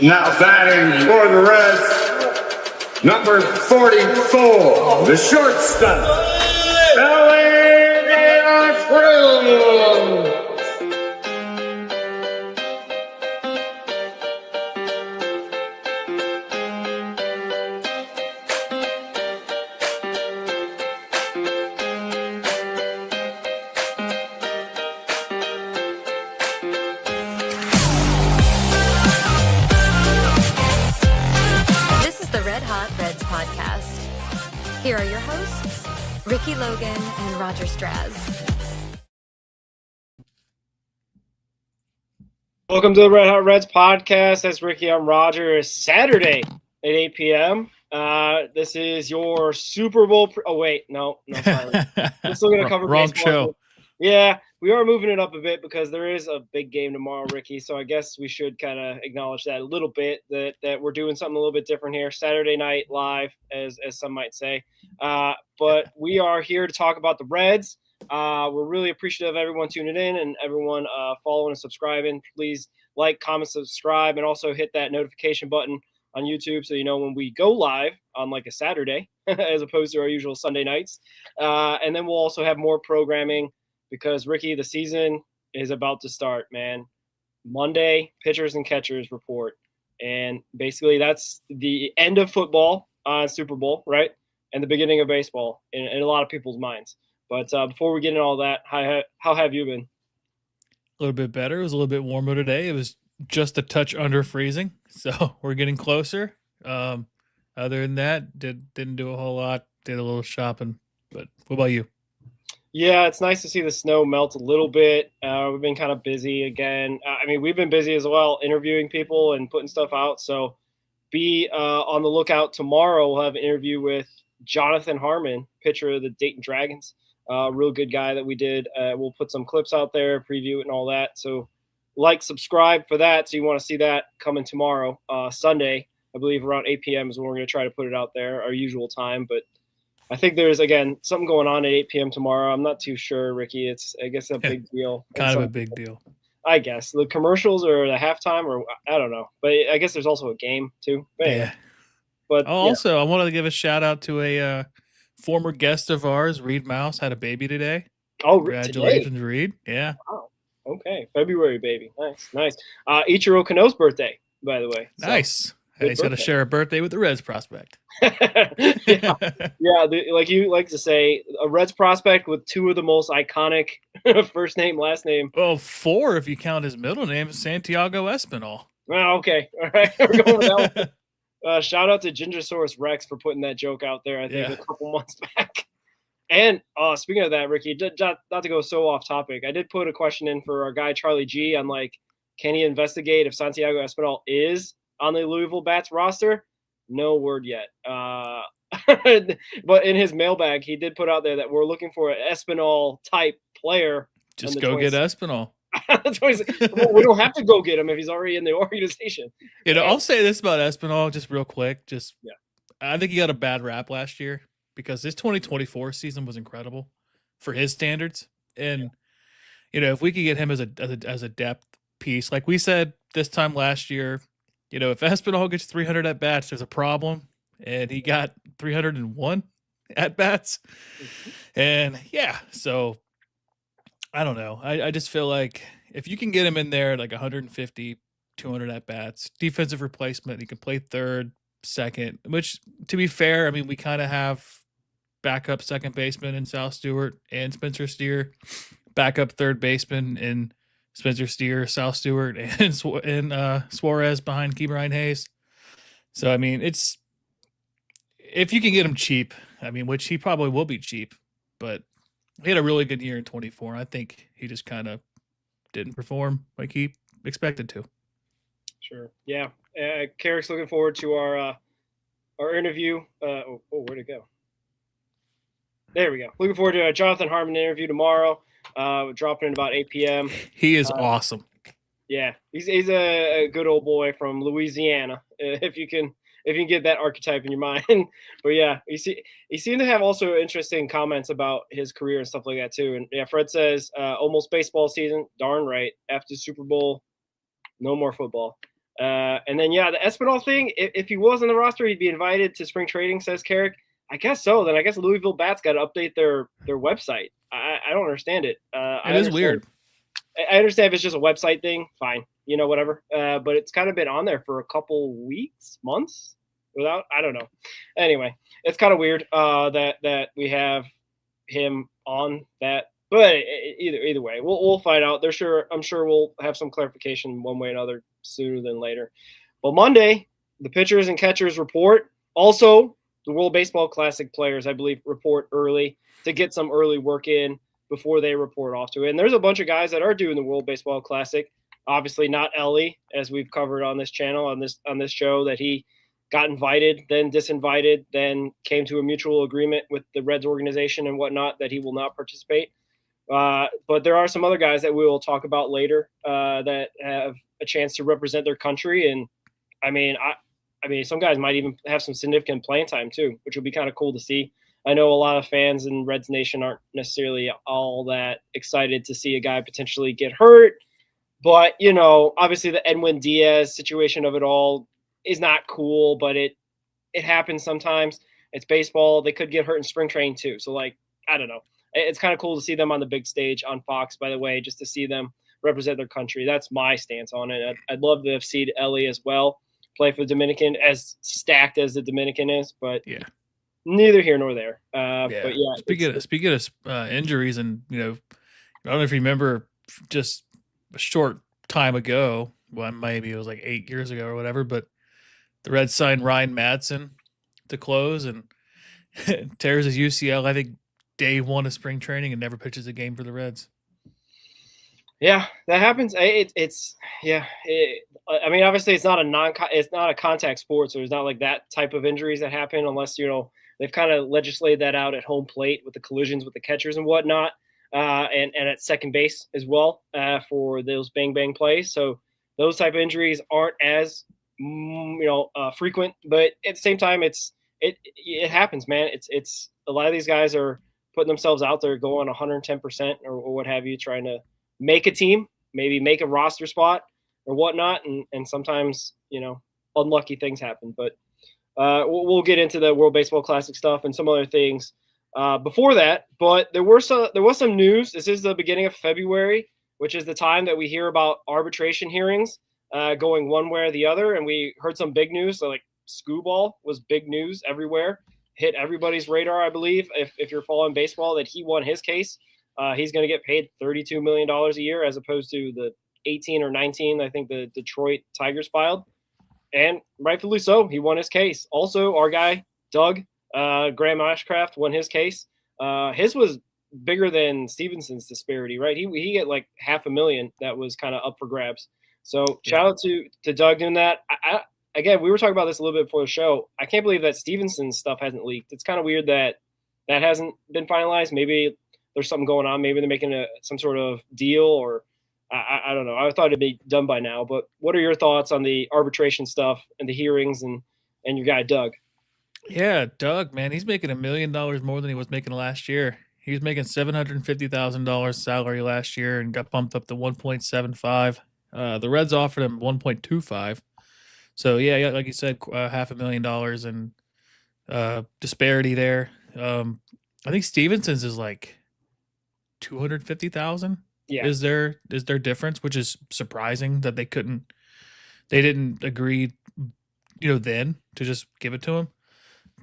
Now batting for the Reds, number 44, the shortstop, Billy Cruz. Here are your hosts, Ricky Logan and Roger Straz. Welcome to the Red Hot Reds podcast. That's Ricky. I'm Roger. It's Saturday at 8 p.m. This is your Super Bowl. Sorry. We're still going to cover wrong baseball. show. Yeah, we are moving it up a bit because there is a big game tomorrow, Ricky. So I guess we should kind of acknowledge that a little bit, that we're doing something a little bit different here. Saturday night live, as some might say. But we are here to talk about the Reds. We're really appreciative of everyone tuning in and everyone following and subscribing. Please like, comment, subscribe, and also hit that notification button on YouTube so you know when we go live on like a Saturday as opposed to our usual Sunday nights. And then we'll also have more programming because, Ricky, the season is about to start, man. Monday, pitchers and catchers report. And basically that's the end of football on Super Bowl, right? And the beginning of baseball in a lot of people's minds. But before we get into all that, how have you been? A little bit better. It was a little bit warmer today. It was just a touch under freezing, so we're getting closer. Other than that, didn't do a whole lot. Did a little shopping. But what about you? Yeah, it's nice to see the snow melt a little bit. We've been kind of busy again. We've been busy as well, interviewing people and putting stuff out. So be on the lookout tomorrow. We'll have an interview with Jonathan Harmon, pitcher of the Dayton Dragons. Real good guy that we did. We'll put some clips out there, preview it and all that. So subscribe for that. So you want to see that coming tomorrow, Sunday, I believe around 8 p.m. is when we're going to try to put it out there, our usual time. But I think there's, again, something going on at 8 p.m. tomorrow. I'm not too sure, Ricky. I guess, a big deal. Kind of a big deal. I guess. The commercials or the halftime, or I don't know. But I guess there's also a game, too. But anyway. Yeah. But also, I wanted to give a shout out to a former guest of ours, Reed Mouse, had a baby today. Oh, congratulations, today? Reed. Yeah. Wow. Okay. February, baby. Nice. Ichiro Kano's birthday, by the way. So, nice. He's got to share a birthday with the Reds prospect. Yeah. Like you like to say, a Reds prospect with two of the most iconic first name, last name. Well, 4 if you count his middle name, Santiago Espinal. Oh, okay. All right. We're going with that one. Shout out to Gingersaurus Rex for putting that joke out there, I think, a couple months back. And speaking of that, Ricky, not to go so off topic, I did put a question in for our guy Charlie G on, can he investigate if Santiago Espinal is on the Louisville Bats roster? No word yet. But in his mailbag, he did put out there that we're looking for an Espinal-type player. Just go get Espinal. We don't have to go get him if he's already in the organization. I'll say this about Espinal just real quick. I think he got a bad rap last year because his 2024 season was incredible for his standards. And, if we could get him as a depth piece, like we said this time last year, if Espinal gets 300 at bats, there's a problem. And he got 301 at bats. And so I don't know. I just feel like if you can get him in there at 150, 200 at bats, defensive replacement, he can play third, second, which, to be fair, we kind of have backup second baseman in Sal Stewart and Spencer Steer, backup third baseman in Spencer Steer, Sal Stewart, and Suarez behind Ke'Bryan Hayes. So, it's if you can get him cheap, which he probably will be cheap, but he had a really good year in 24. I think he just kind of didn't perform like he expected to. Sure. Yeah. Carrick's looking forward to our interview. Where'd it go? There we go. Looking forward to a Jonathan Harmon interview tomorrow. Dropping in about 8 p.m. He is awesome. Yeah. He's a good old boy from Louisiana. If you can get that archetype in your mind. But yeah, he seemed to have also interesting comments about his career and stuff like that too. And yeah, Fred says almost baseball season. Darn right. After Super Bowl, no more football. And then, the Espinal thing, if he was on the roster, he'd be invited to spring training, says Carrick. I guess so. Then I guess Louisville Bats got to update their website. I don't understand it. It is weird. I understand if it's just a website thing, fine, whatever. But it's kind of been on there for a couple weeks, months without, I don't know. Anyway, it's kind of weird that we have him on that. But either way, we'll find out. I'm sure we'll have some clarification one way or another sooner than later. But Monday, the pitchers and catchers report. Also, the World Baseball Classic players, I believe, report early to get some early work in before they report off to it. And there's a bunch of guys that are doing the World Baseball Classic. Obviously not Ellie, as we've covered on this channel, on this show, that he got invited, then disinvited, then came to a mutual agreement with the Reds organization and whatnot that he will not participate. But there are some other guys that we will talk about later that have a chance to represent their country. And I mean, some guys might even have some significant playing time too, which would be kind of cool to see. I know a lot of fans in Reds Nation aren't necessarily all that excited to see a guy potentially get hurt. But, obviously the Edwin Diaz situation of it all is not cool, but it happens sometimes. It's baseball. They could get hurt in spring training too. So, I don't know. It's kind of cool to see them on the big stage on Fox, by the way, just to see them represent their country. That's my stance on it. I'd love to have seen Ellie as well play for the Dominican, as stacked as the Dominican is, but yeah, neither here nor there. But speaking of injuries, and I don't know if you remember, just a short time ago, well, maybe it was like 8 years ago or whatever, but the Reds signed Ryan Madsen to close and tears his UCL, I think, day one of spring training, and never pitches a game for the Reds. Yeah, that happens. Obviously it's not a contact sport, so it's not like that type of injuries that happen unless they've kind of legislated that out at home plate with the collisions with the catchers and whatnot, and at second base as well for those bang bang plays. So those type of injuries aren't as frequent, but at the same time, it happens, man. It's a lot of these guys are putting themselves out there, going 110% or what have you, trying to make a team, maybe make a roster spot or whatnot. And sometimes, unlucky things happen, but we'll get into the World Baseball Classic stuff and some other things before that. But there was some news. This is the beginning of February, which is the time that we hear about arbitration hearings going one way or the other. And we heard some big news. So like Scooball was big news everywhere, hit everybody's radar, I believe, if you're following baseball, that he won his case. He's going to get paid $32 million a year as opposed to the 18 or 19, I think the Detroit Tigers filed. And rightfully so, he won his case. Also, our guy, Doug, Graham Ashcraft, won his case. His was bigger than Stevenson's disparity, right? He get like $500,000 that was kind of up for grabs. So shout out to Doug doing that. Again, we were talking about this a little bit before the show. I can't believe that Stevenson's stuff hasn't leaked. It's kind of weird that hasn't been finalized. Maybe there's something going on. Maybe they're making some sort of deal, or I don't know. I thought it'd be done by now. But what are your thoughts on the arbitration stuff and the hearings and your guy, Doug? Yeah, Doug, man, he's making $1 million more than he was making last year. He was making $750,000 salary last year and got bumped up to 1.75. The Reds offered him 1.25. So yeah, like you said, $500,000 and disparity there. I think Stevenson's is like 250,000. Yeah, is their difference, which is surprising that they didn't agree, then to just give it to him.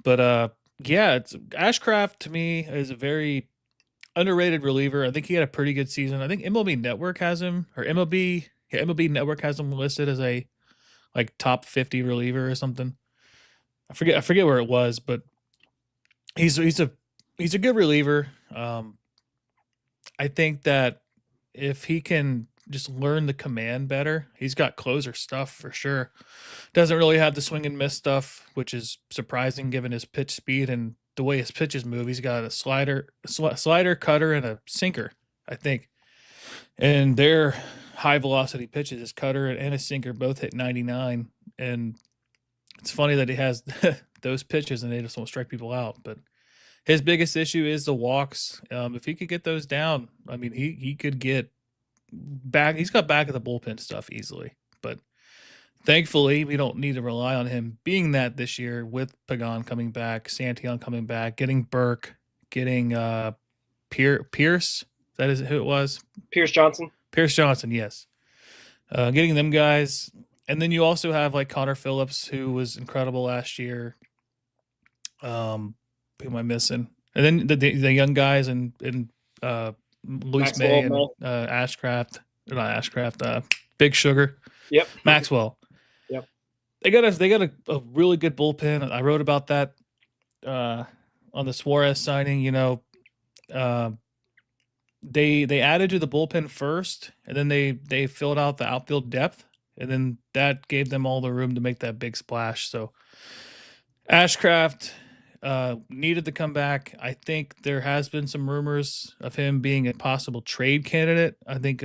But it's Ashcraft to me is a very underrated reliever. I think he had a pretty good season. I think MLB Network has him, or MLB Network has him listed as a like top 50 reliever or something. I forget where it was, but he's a good reliever. I think that if he can just learn the command better, he's got closer stuff for sure. Doesn't really have the swing and miss stuff, which is surprising given his pitch speed and the way his pitches move. He's got a slider, cutter, and a sinker, I think. And their high velocity pitches, his cutter and his sinker both hit 99. And it's funny that he has those pitches and they just won't strike people out. But his biggest issue is the walks. If he could get those down, I mean, he could get back. He's got back of the bullpen stuff easily. But thankfully, we don't need to rely on him being that this year with Pagan coming back, Santion coming back, getting Burke, getting Pierce. That is who it was. Pierce Johnson. Pierce Johnson, yes. Getting them guys. And then you also have like Connor Phillips, who was incredible last year. Who am I missing? And then the young guys and Luis May and Ashcraft, not Ashcraft, Big Sugar. Yep. Maxwell. Yep. They got a really good bullpen. I wrote about that on the Suarez signing. They added to the bullpen first, and then they filled out the outfield depth, and then that gave them all the room to make that big splash. So Ashcraft needed to come back. I think there has been some rumors of him being a possible trade candidate. I think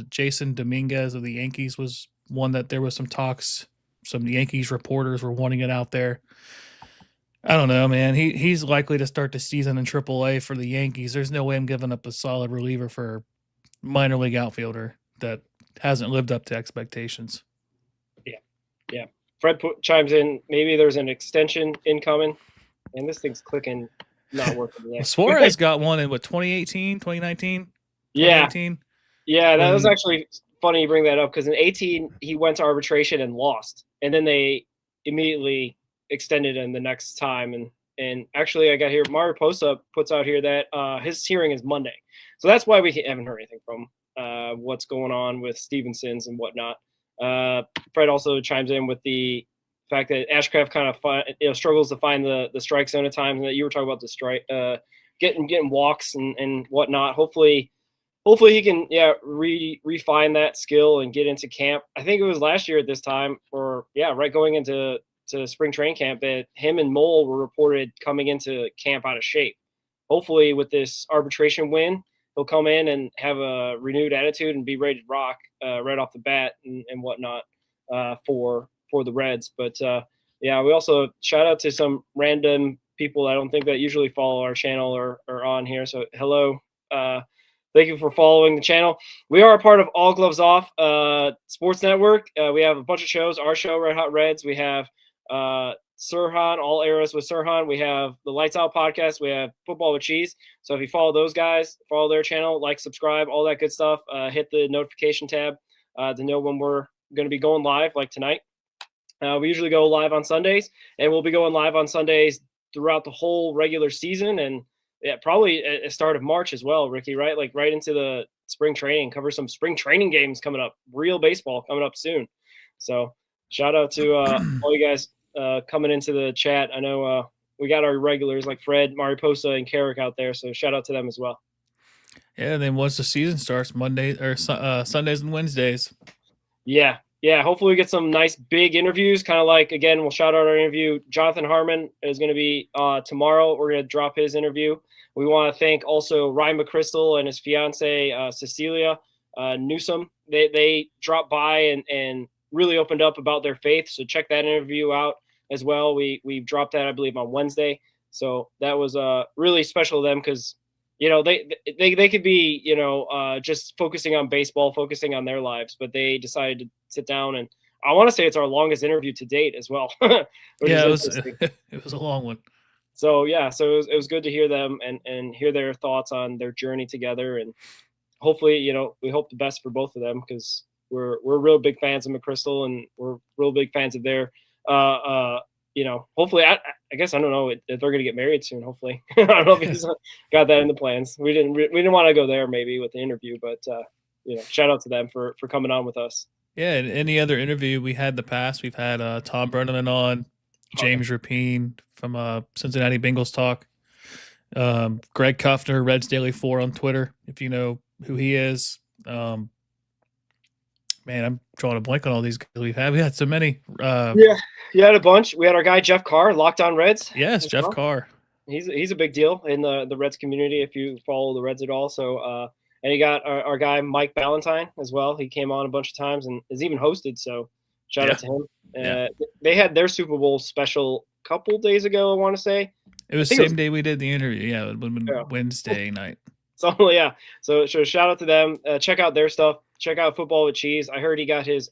Jason Dominguez of the Yankees was one that there was some talks. Some Yankees reporters were wanting it out there. I don't know, man. He's likely to start the season in AAA for the Yankees. There's no way I'm giving up a solid reliever for a minor league outfielder that hasn't lived up to expectations. Yeah. Fred chimes in. Maybe there's an extension incoming, and this thing's clicking, not working today. Suarez got one in 2018, 2019. Yeah, 2018? Yeah, that was actually funny you bring that up because in 2018 he went to arbitration and lost, and then they immediately extended him the next time. And actually, I got here. Mario Posta puts out here that his hearing is Monday, so that's why we haven't heard anything from what's going on with Stevenson's and whatnot. Fred also chimes in with the fact that Ashcraft kind of struggles to find the strike zone at times, and that you were talking about the strike, getting walks and whatnot. Hopefully he can refine that skill and get into camp. I think it was last year at this time, right going into spring training camp, that him and Mole were reported coming into camp out of shape. Hopefully with this arbitration win, he'll come in and have a renewed attitude and be ready to rock right off the bat and whatnot for the Reds. But we also shout out to some random people I don't think that usually follow our channel or on here. So hello. Thank you for following the channel. We are a part of All Gloves Off Sports Network. We have a bunch of shows. Our show, Red Hot Reds. We have Sirhan, All Eras with Sirhan. We have the Lights Out podcast. We have Football with Cheese. So if you follow those guys, follow their channel, like, subscribe, all that good stuff. Hit the notification tab to know when we're going to be going live, like tonight. We usually go live on Sundays, and we'll be going live on Sundays throughout the whole regular season, and probably at the start of March as well, Ricky, right? Like right into the spring training, cover some spring training games coming up, real baseball coming up soon. So shout out to all you guys coming into the chat. I know we got our regulars like Fred, Mariposa, and Carrick out there. So shout out to them as well. Yeah, and then once the season starts, Monday or Sundays and Wednesdays. Yeah. Hopefully we get some nice big interviews. Kind of like, again, we'll shout out our interview. Jonathan Harmon is going to be tomorrow. We're going to drop his interview. We want to thank also Ryan McChrystal and his fiance Cecilia Newsom. They dropped by and really opened up about their faith. So check that interview out as well. We dropped that, I believe, on Wednesday. So that was really special to them because they could be just focusing on baseball, focusing on their lives, but they decided to sit down, and I want to say it's our longest interview to date as well. Yeah, it was a long one. So it was good to hear them and hear their thoughts on their journey together, and hopefully we hope the best for both of them because we're real big fans of McChrystal and we're real big fans of their hopefully I guess I don't know if they're going to get married soon. Hopefully I don't know if he's got that in the plans. We didn't want to go there maybe with the interview, but shout out to them for coming on with us. Yeah, and any other interview we had in the past, we've had Tom Brenneman on, James Rapine from Cincinnati Bengals Talk, Greg Kuffner, Reds Daily 4 on Twitter, if you know who he is. Man, I'm drawing a blank on all these guys we've had. We had so many. You had a bunch. We had our guy Jeff Carr, Locked On Reds. Yes, Jeff Carr. He's a big deal in the Reds community if you follow the Reds at all. So and you got our guy Mike Ballantyne as well. He came on a bunch of times and has even hosted. So shout out to him. They had their Super Bowl special a couple days ago, I want to say. It was the same day we did the interview. Yeah, it would have been Wednesday night. So yeah, so shout out to them. Check out their stuff. Check out Football with Cheese. I heard he got his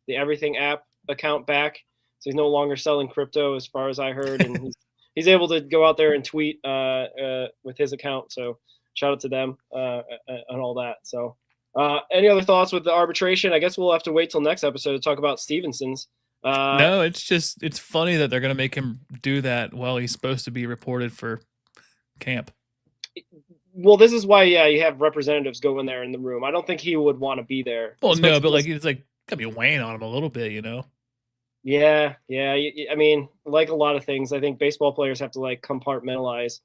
the Everything app account back, so he's no longer selling crypto, as far as I heard, and he's able to go out there and tweet with his account. So shout out to them and all that. So any other thoughts with the arbitration? I guess we'll have to wait till next episode to talk about Stevenson's. No, it's funny that they're gonna make him do that while he's supposed to be reported for camp. Well, this is why, you have representatives go in there in the room. I don't think he would want to be there. Well, no, but like it's like gotta be weighing on him a little bit, you know. Yeah. I mean, like a lot of things, I think baseball players have to like compartmentalize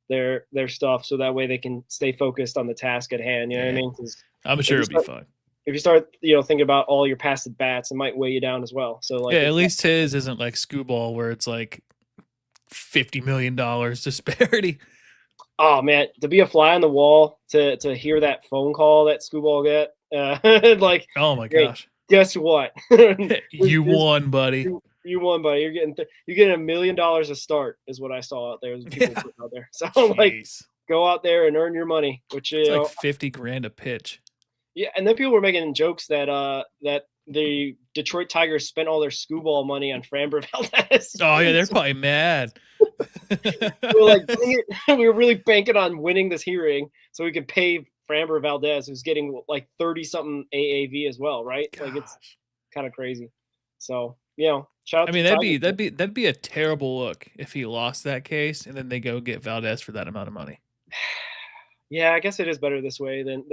their stuff so that way they can stay focused on the task at hand. You know what I mean? 'Cause I'm sure it'll be fun. if you start, thinking about all your past at bats, it might weigh you down as well. So like, Yeah, at least his isn't like Scooball where it's like $50 million disparity. Oh man, to be a fly on the wall, to hear that phone call that Scooball get, like, Oh my hey, gosh. guess what? You won, buddy. You won, buddy. You're getting $1 million a start, is what I saw out there. People putting out there. So like, Jeez. go out there and earn your money, which It's like 50 grand a pitch. yeah. And then people were making jokes that that the Detroit Tigers spent all their Scooball money on Framber Valdez. Oh yeah, they're probably mad. We were like, dang it. We were really banking on winning this hearing so we could pay Framber Valdez, who's getting like 30 something AAV as well, right? Like it's kind of crazy. So shout out. I mean, to that'd be a terrible look if he lost that case and then they go get Valdez for that amount of money. Yeah, I guess it is better this way than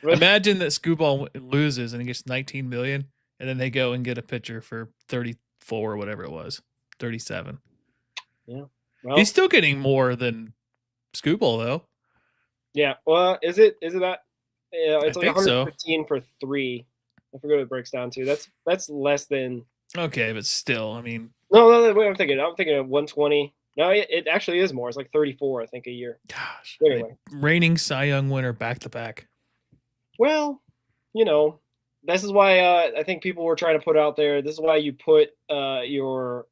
Imagine that Scooball loses and he gets 19 million, and then they go and get a pitcher for 34 or whatever it was, 37. Yeah, well, he's still getting more than Scooball though. Yeah, well, is it that? Yeah, it's like 115 so. for 3. I forget what it breaks down to. That's less than. Okay, but still, I mean. No, wait, I'm thinking of 120. No, it actually is more. It's like 34, I think, a year. Gosh. Anyway, reigning Cy Young winner back to back. Well, this is why I think people were trying to put out there. This is why you put your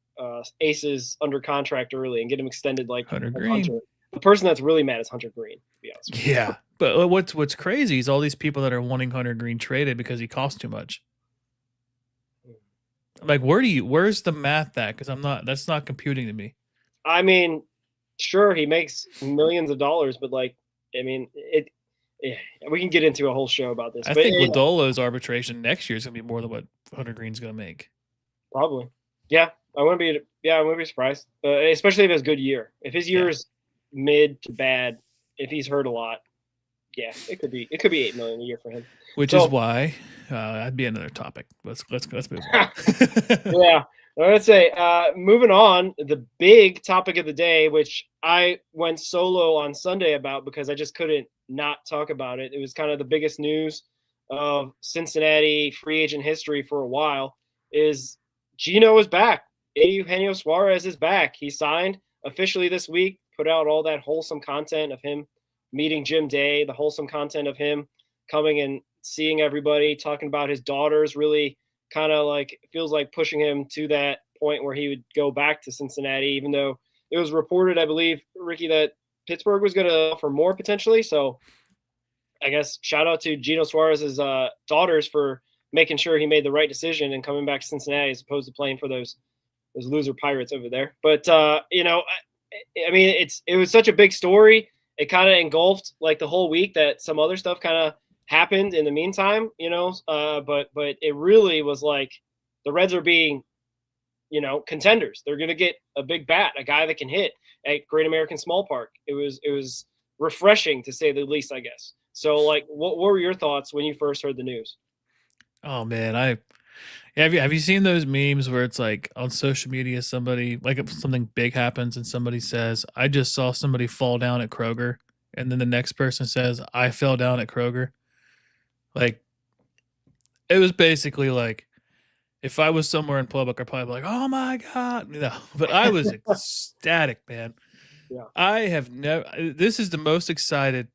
aces under contract early and get them extended like Hunter Green. The person that's really mad is Hunter Green, to be honest with you. Yeah, but what's crazy is all these people that are wanting Hunter Green traded because he costs too much. Like, where's the math at? Because that's not computing to me. I mean, sure, he makes millions of dollars, but like, I mean, we can get into a whole show about this. I think Lodolo's arbitration next year is gonna be more than what Hunter Green's gonna make. Probably, yeah. I wouldn't be surprised, especially if he has a good year. If his year is mid to bad, if he's hurt a lot, yeah, it could be $8 million a year for him. Which is why that'd be another topic. Let's move on. Yeah. Let's say, moving on, the big topic of the day, which I went solo on Sunday about because I just couldn't not talk about it. It was kind of the biggest news of Cincinnati free agent history for a while, is Gino is back. Eugenio Suarez is back. He signed officially this week, put out all that wholesome content of him meeting Jim Day, the wholesome content of him coming and seeing everybody, talking about his daughters, really kind of like feels like pushing him to that point where he would go back to Cincinnati, even though it was reported, I believe, Ricky, that Pittsburgh was going to offer more potentially. So I guess shout out to Gino Suarez's daughters for making sure he made the right decision and coming back to Cincinnati as opposed to playing for those loser Pirates over there. But, I mean, it was such a big story. It kind of engulfed like the whole week that some other stuff kind of happened in the meantime, but it really was like the Reds are being, contenders. They're going to get a big bat, a guy that can hit at Great American Small Park. It was refreshing to say the least, I guess. So like, what were your thoughts when you first heard the news? Oh man, have you seen those memes where it's like on social media, somebody like if something big happens and somebody says, I just saw somebody fall down at Kroger. And then the next person says, I fell down at Kroger. Like, it was basically like, if I was somewhere in public, I'd probably be like, oh my God. But I was ecstatic, man. Yeah. I have never, this is the most excited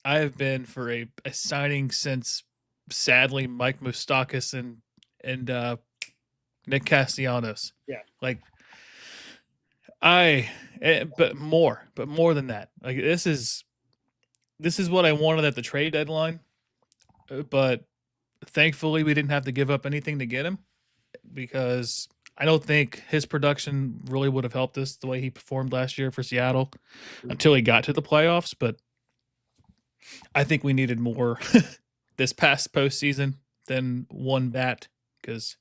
I have been for a signing since, sadly, Mike Moustakas and Nick Castellanos. Yeah. Like, but more than that. Like, this is what I wanted at the trade deadline. But thankfully, we didn't have to give up anything to get him. because I don't think his production really would have helped us the way he performed last year for Seattle until he got to the playoffs. But I think we needed more this past postseason than one bat because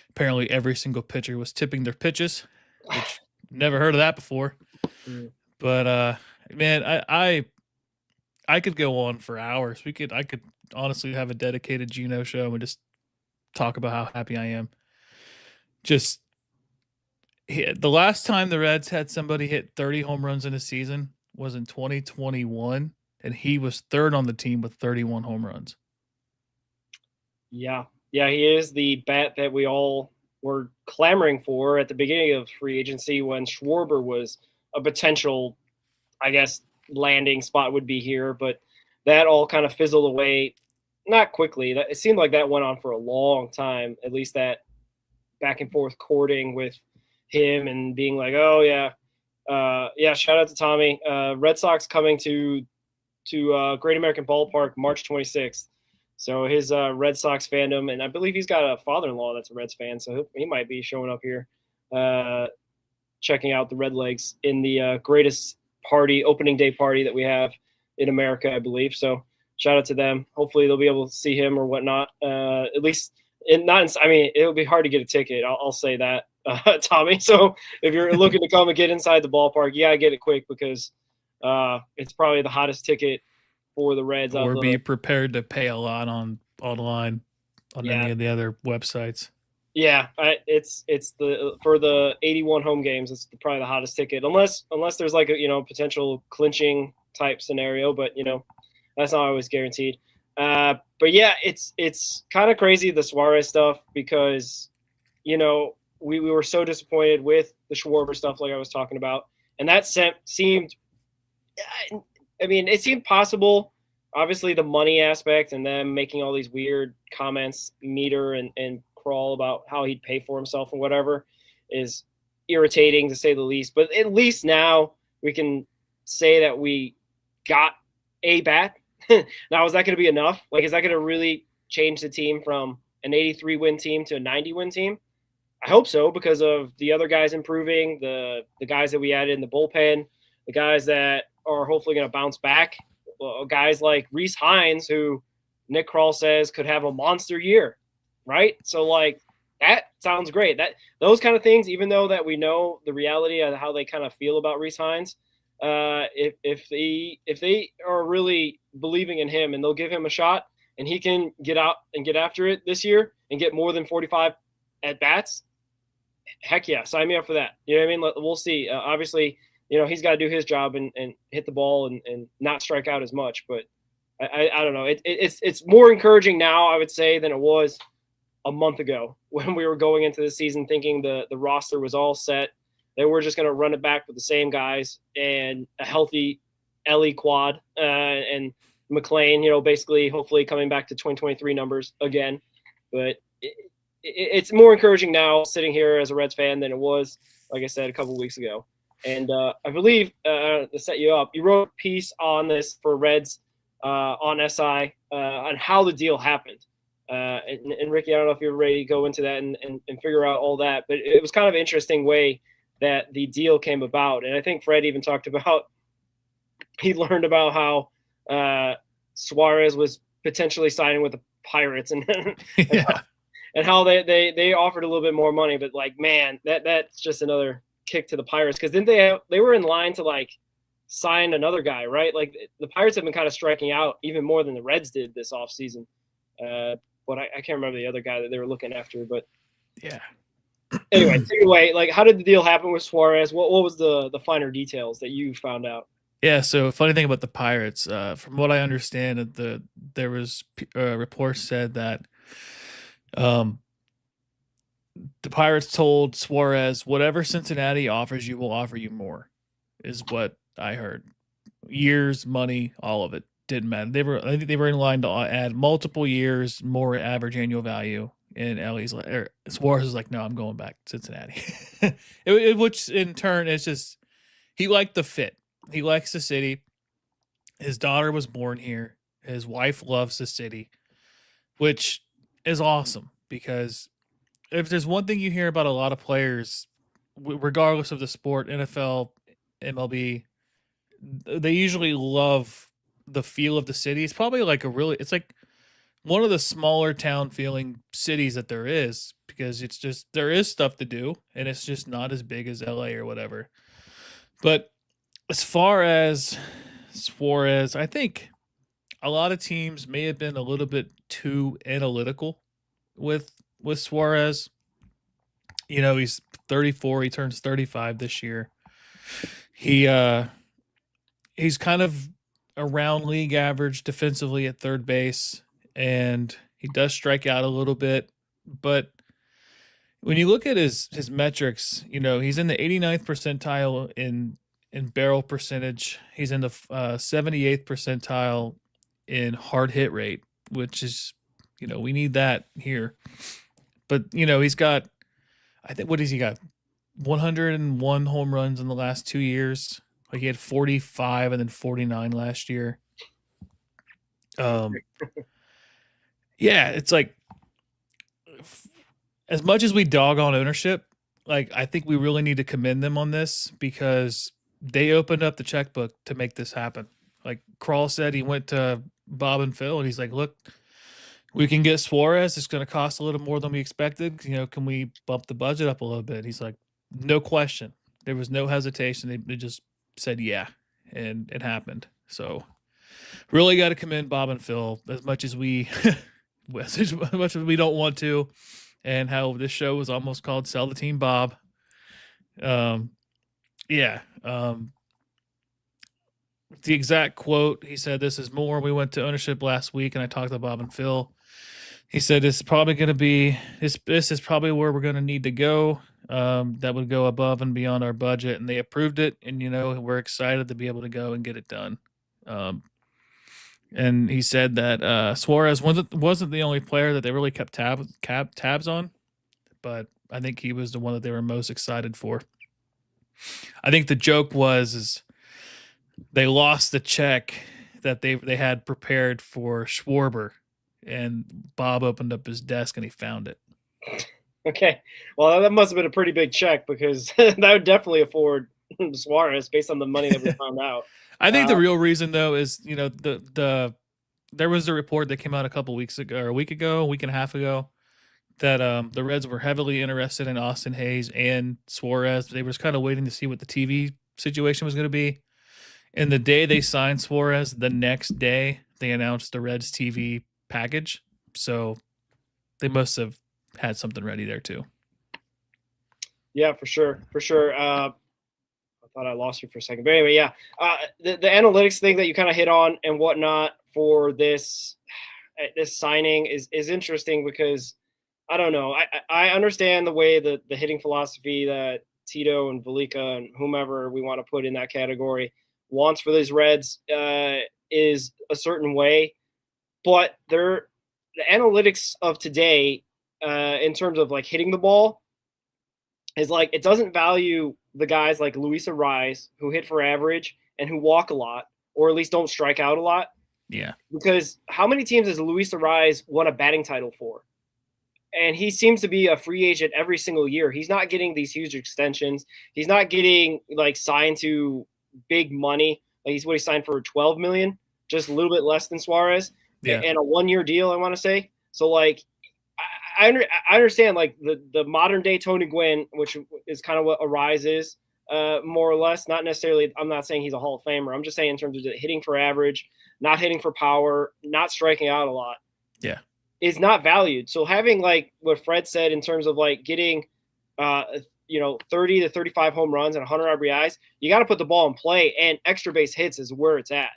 apparently every single pitcher was tipping their pitches, which never heard of that before. But man, I could go on for hours. I could honestly have a dedicated Geno show and just talk about how happy I am. Just the last time the Reds had somebody hit 30 home runs in a season was in 2021, and he was third on the team with 31 home runs. Yeah, he is the bat that we all were clamoring for at the beginning of free agency when Schwarber was a potential, I guess, landing spot would be here, but that all kind of fizzled away, not quickly. It seemed like that went on for a long time, at least that back and forth courting with him and being like, oh yeah, shout out to Tommy. Red Sox coming to Great American Ballpark March 26th. So his Red Sox fandom, and I believe he's got a father-in-law that's a Reds fan, so he might be showing up here, checking out the Red Legs in the greatest opening day party that we have in America, I believe. So shout out to them. Hopefully they'll be able to see him or whatnot. At least it'll be hard to get a ticket. I'll say that, Tommy. So if you're looking to come and get inside the ballpark, you gotta get it quick because it's probably the hottest ticket for the Reds. Or be prepared to pay a lot online on any of the other websites. Yeah, it's for the 81 home games. It's probably the hottest ticket, unless there's like a potential clinching type scenario, but that's not always guaranteed. But yeah, it's kind of crazy, the Suarez stuff, because we were so disappointed with the Schwarber stuff, like I was talking about, and that seemed. It seemed possible. Obviously, the money aspect and them making all these weird comments, Meter and Crawl, about how he'd pay for himself and whatever, is irritating to say the least. But at least now we can say that we got a bat. Now, is that going to be enough? Like, is that going to really change the team from an 83-win team to a 90-win team? I hope so, because of the other guys improving, the guys that we added in the bullpen, the guys that are hopefully going to bounce back. Guys like Rhys Hines, who Nick Kroll says could have a monster year, right? So, like, that sounds great. Those kind of things, even though that we know the reality of how they kind of feel about Rhys Hines, if they are really believing in him and they'll give him a shot and he can get out and get after it this year and get more than 45 at bats, heck yeah, sign me up for that. You know what I mean? We'll see. Obviously, he's got to do his job and hit the ball and not strike out as much. But I don't know. It's more encouraging now, I would say, than it was a month ago when we were going into the season thinking the roster was all set. They were just going to run it back with the same guys and a healthy Ellie quad and McLean, basically hopefully coming back to 2023 numbers again. But it's more encouraging now sitting here as a Reds fan than it was, like I said, a couple of weeks ago. And I believe to set you up, you wrote a piece on this for Reds on SI on how the deal happened. And Ricky, I don't know if you're ready to go into that and figure out all that, but it was kind of an interesting way that the deal came about. And I think Fred even talked about, he learned about how Suarez was potentially signing with the Pirates and and how they offered a little bit more money. But like, man, that's just another kick to the Pirates, because didn't they were in line to like sign another guy, right? Like the Pirates have been kind of striking out even more than the Reds did this offseason. But I can't remember the other guy that they were looking after. But yeah. Anyway, take it away. Like, how did the deal happen with Suarez? What was the finer details that you found out? Yeah, so funny thing about the Pirates, from what I understand, there was reports said that the Pirates told Suarez, whatever Cincinnati offers you, will offer you more, is what I heard. Years, money, all of it didn't matter. I think they were in line to add multiple years, more average annual value. And Suarez is like, no, I'm going back to Cincinnati. Which in turn is just, he liked the fit. He likes the city. His daughter was born here. His wife loves the city, which is awesome because if there's one thing you hear about a lot of players, regardless of the sport, NFL, MLB, they usually love the feel of the city. It's probably like it's like one of the smaller town feeling cities that there is, because it's just, there is stuff to do and it's just not as big as LA or whatever. But as far as Suarez, I think a lot of teams may have been a little bit too analytical with Suarez. You know, he's 34, he turns 35 this year. He's kind of around league average defensively at third base, and he does strike out a little bit. But when you look at his metrics, you know, he's in the 89th percentile in barrel percentage. He's in the 78th percentile in hard hit rate, which is, you know, we need that here. But, you know, he's got, I think, what has he got? 101 home runs in the last 2 years. Like, he had 45 and then 49 last year. Yeah, it's like, as much as we dog on ownership, like, I think we really need to commend them on this, because they opened up the checkbook to make this happen. Like Krall said, he went to Bob and Phil and he's like, look, we can get Suarez. It's going to cost a little more than we expected. You know, can we bump the budget up a little bit? He's like, no question. There was no hesitation. They just said, yeah, and it happened. So really got to commend Bob and Phil, as much as we, as much as we don't want to, and how this show was almost called Sell the Team Bob. Yeah. The exact quote, he said, this is more. We went to ownership last week and I talked to Bob and Phil. He said, this is probably going to be, this is probably where we're going to need to go. That would go above and beyond our budget, and they approved it. And, you know, we're excited to be able to go and get it done. And he said that Suarez wasn't the only player that they really kept tabs on, but I think he was the one that they were most excited for. I think the joke is they lost the check that they had prepared for Schwarber, and Bob opened up his desk and he found it. Okay. Well, that must have been a pretty big check, because that would definitely afford Suarez based on the money that we found out. I think the real reason, though, is, you know, there was a report that came out a week and a half ago, that the Reds were heavily interested in Austin Hayes and Suarez. They were just kind of waiting to see what the TV situation was going to be. And the day they signed Suarez, the next day they announced the Reds TV package. So they must have had something ready there too. Yeah, for sure. I thought I lost you for a second, but anyway, yeah. The analytics thing that you kind of hit on and whatnot for this signing is interesting, because I don't know. I understand the way that the hitting philosophy that Tito and Velika and whomever we want to put in that category wants for these Reds is a certain way, but the analytics of today in terms of like hitting the ball is like, it doesn't value the guys like Luis Ariz, who hit for average and who walk a lot, or at least don't strike out a lot. Yeah. Because how many teams has Luis Ariz won a batting title for? And he seems to be a free agent every single year. He's not getting these huge extensions. He's not getting like signed to big money. Like, he's what he signed for $12 million, just a little bit less than Suarez. Yeah. And a 1-year deal, I want to say. So like, I understand like the modern day Tony Gwynn, which is kind of what Ariz is, more or less. Not necessarily. I'm not saying he's a Hall of Famer. I'm just saying in terms of hitting for average, not hitting for power, not striking out a lot. Yeah. Is not valued. So having like what Fred said in terms of like getting, 30 to 35 home runs and 100 RBIs, you got to put the ball in play, and extra base hits is where it's at.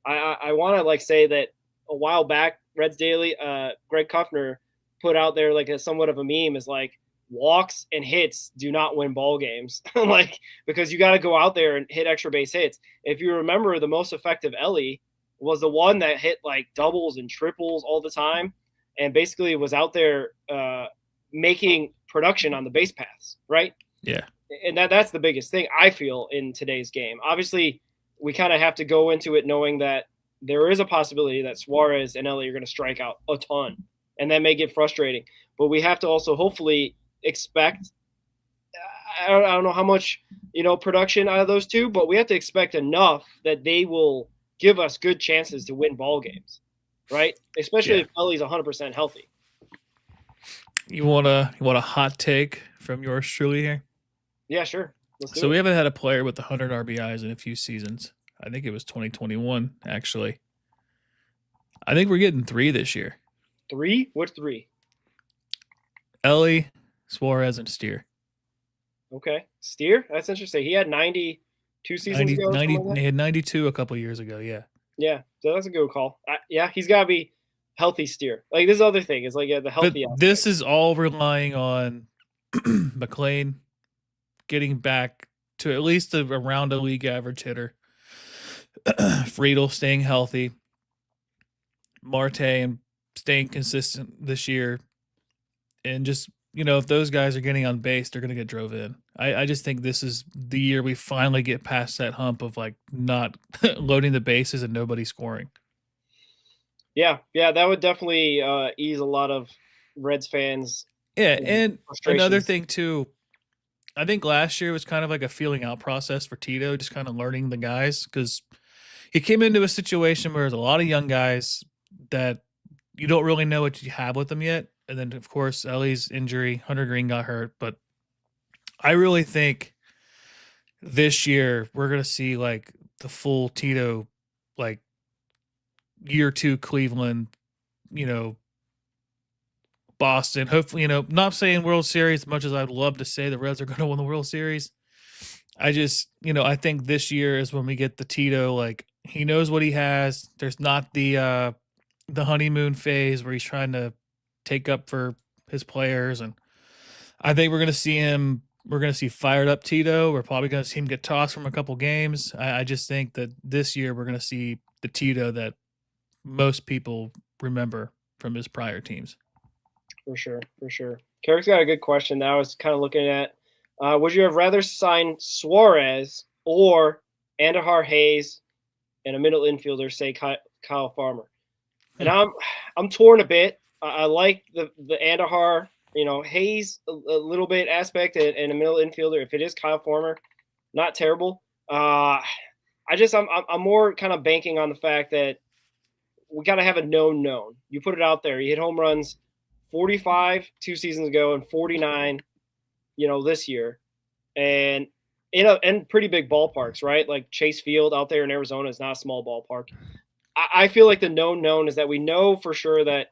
I want to like say that a while back, Reds Daily, Greg Kuffner put out there like a somewhat of a meme, is like, walks and hits do not win ball games. Like, because you got to go out there and hit extra base hits. If you remember, the most effective Ellie was the one that hit like doubles and triples all the time, and basically was out there making production on the base paths, right? Yeah. And that's the biggest thing I feel in today's game. Obviously, we kind of have to go into it knowing that there is a possibility that Suarez and Ellie are going to strike out a ton. and that may get frustrating. But we have to also hopefully expect. I don't know how much production out of those two, but we have to expect enough that they will give us good chances to win ball games, right? Especially if Ellie's 100% healthy. You want a hot take from yours truly here? Yeah, sure. Let's do So it. we haven't had a player with 100 RBIs in a few seasons. I think it was 2021, actually. I think we're getting 3 this year. 3? What's 3? Ellie, Suarez, and Steer. Okay. Steer? That's interesting. He had 92 seasons ago. 90 Like he had 92 a couple years ago, yeah. Yeah, so that's a good call. Yeah, he's got to be healthy Steer. Like, this other thing is, like, the healthy But aspect. this is all relying on McLean getting back to at least around a league average hitter. Friedel staying healthy. Marte and staying consistent this year. And just, if those guys are getting on base, they're going to get drove in. I just think this is the year we finally get past that hump of like not loading the bases and nobody scoring. Yeah, that would definitely ease a lot of Reds fans. Yeah, and another thing too, I think last year was kind of like a feeling out process for Tito, just kind of learning the guys, because he came into a situation where there's a lot of young guys that you don't really know what you have with them yet. And then, of course, Ellie's injury, Hunter Green got hurt. But I really think this year we're going to see like the full Tito, like year 2 Cleveland, Boston. Hopefully, not saying World Series as much as I'd love to say the Reds are going to win the World Series. I just, I think this year is when we get the Tito, like he knows what he has. There's not the honeymoon phase where he's trying to take up for his players. And I think we're going to see fired up Tito. We're probably going to see him get tossed from a couple games. I just think that this year we're going to see the Tito that most people remember from his prior teams. For sure. Carrick's got a good question that I was kind of looking at. Would you have rather signed Suarez or Andahar Hayes and a middle infielder, say Kyle Farmer? And I'm torn a bit. I like the Andahar, Hayes a little bit aspect and a middle infielder. If it is Kyle Farmer, not terrible. I'm more kind of banking on the fact that we got to have a known. You put it out there. You hit home runs 45 2 seasons ago and 49, this year, and in pretty big ballparks, right? Like Chase Field out there in Arizona is not a small ballpark. I feel like the known is that we know for sure that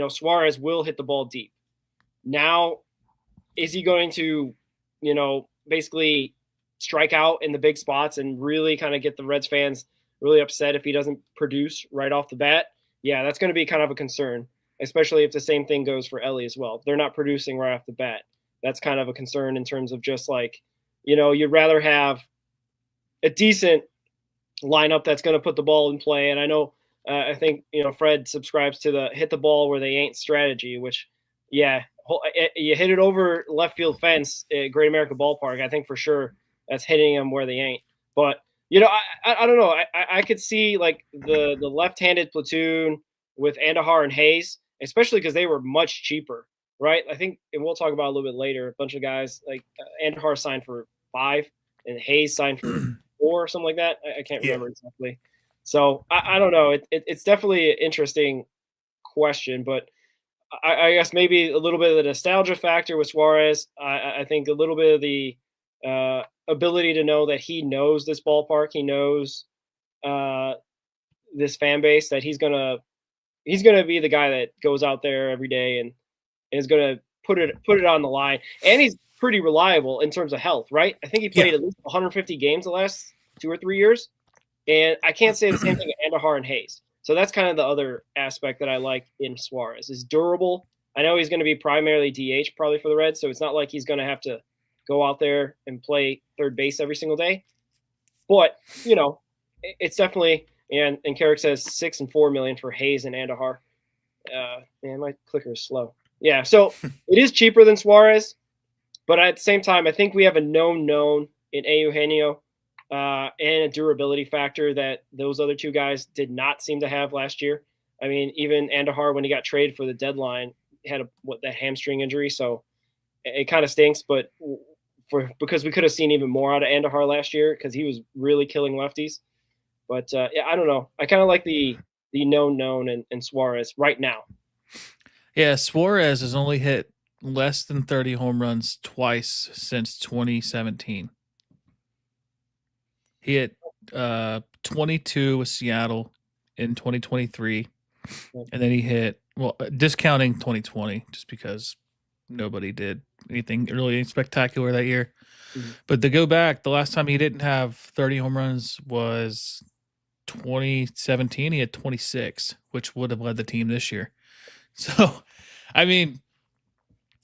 Suarez will hit the ball deep. Now, is he going to, basically strike out in the big spots and really kind of get the Reds fans really upset if he doesn't produce right off the bat? Yeah, that's going to be kind of a concern, especially if the same thing goes for Ellie as well. If they're not producing right off the bat, that's kind of a concern in terms of just like, you'd rather have a decent lineup that's going to put the ball in play. And I know, I think, Fred subscribes to the hit the ball where they ain't strategy, which, yeah, you hit it over left field fence at Great America Ballpark. I think for sure that's hitting them where they ain't. But I don't know. I could see like the left-handed platoon with Andahar and Hayes, especially because they were much cheaper, right? I think, and we'll talk about it a little bit later, a bunch of guys like Andahar signed for 5 and Hayes signed for 4 or something like that. I can't remember exactly. So I don't know. It's definitely an interesting question, but I guess maybe a little bit of the nostalgia factor with Suarez. I think a little bit of the ability to know that he knows this ballpark, he knows this fan base, that he's gonna be the guy that goes out there every day and is gonna put it on the line. And he's pretty reliable in terms of health, right? I think he played at least 150 games the last 2 or 3 years, and I can't say the same thing at Andahar and Hayes. So that's kind of the other aspect that I like in Suarez. Is durable. I know he's going to be primarily DH probably for the Reds, so it's not like he's going to have to go out there and play third base every single day. But, it's definitely, and Carrick says $6 and $4 million for Hayes and Andahar. Man, my clicker is slow. Yeah, so it is cheaper than Suarez, but at the same time, I think we have a known in Eugenio and a durability factor that those other two guys did not seem to have last year. I mean, even Andahar, when he got traded for the deadline, had that hamstring injury, so it kind of stinks. But because we could have seen even more out of Andahar last year because he was really killing lefties. But yeah, I don't know. I kind of like the known and Suarez right now. Yeah, Suarez has only hit less than 30 home runs twice since 2017. He hit 22 with Seattle in 2023, and then he hit, well, discounting 2020 just because nobody did anything really spectacular that year. Mm-hmm. But to go back, the last time he didn't have 30 home runs was 2017. He had 26, which would have led the team this year. So, I mean,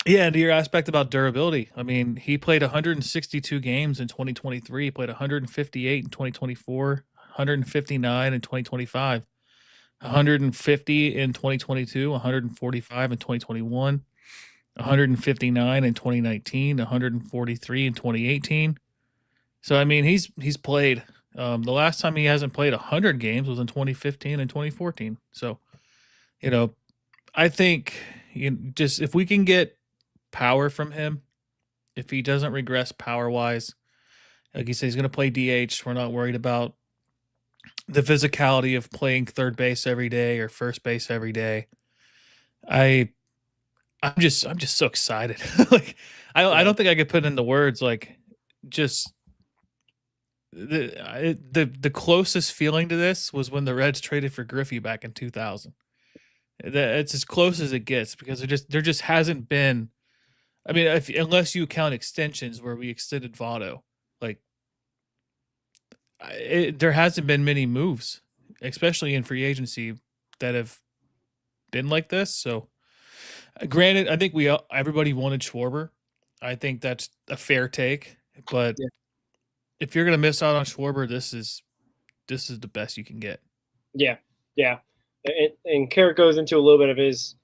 yeah, to your aspect about durability, I mean, he played 162 games in 2023, he played 158 in 2024, 159 in 2025, 150 in 2022, 145 in 2021, 159 in 2019, 143 in 2018. So, I mean, he's played. The last time he hasn't played 100 games was in 2015 and 2014. So, I think just if we can get power from him, if he doesn't regress power wise, like he said, he's going to play DH. We're not worried about the physicality of playing third base every day or first base every day. I'm just so excited. Like I don't think I could put into words like just the closest feeling to this was when the Reds traded for Griffey back in 2000. It's as close as it gets because there just hasn't been. I mean, unless you count extensions where we extended Votto, like there hasn't been many moves, especially in free agency, that have been like this. So, granted, I think everybody wanted Schwarber. I think that's a fair take, but if you're gonna miss out on Schwarber, this is the best you can get. Yeah, and Carrick goes into a little bit of his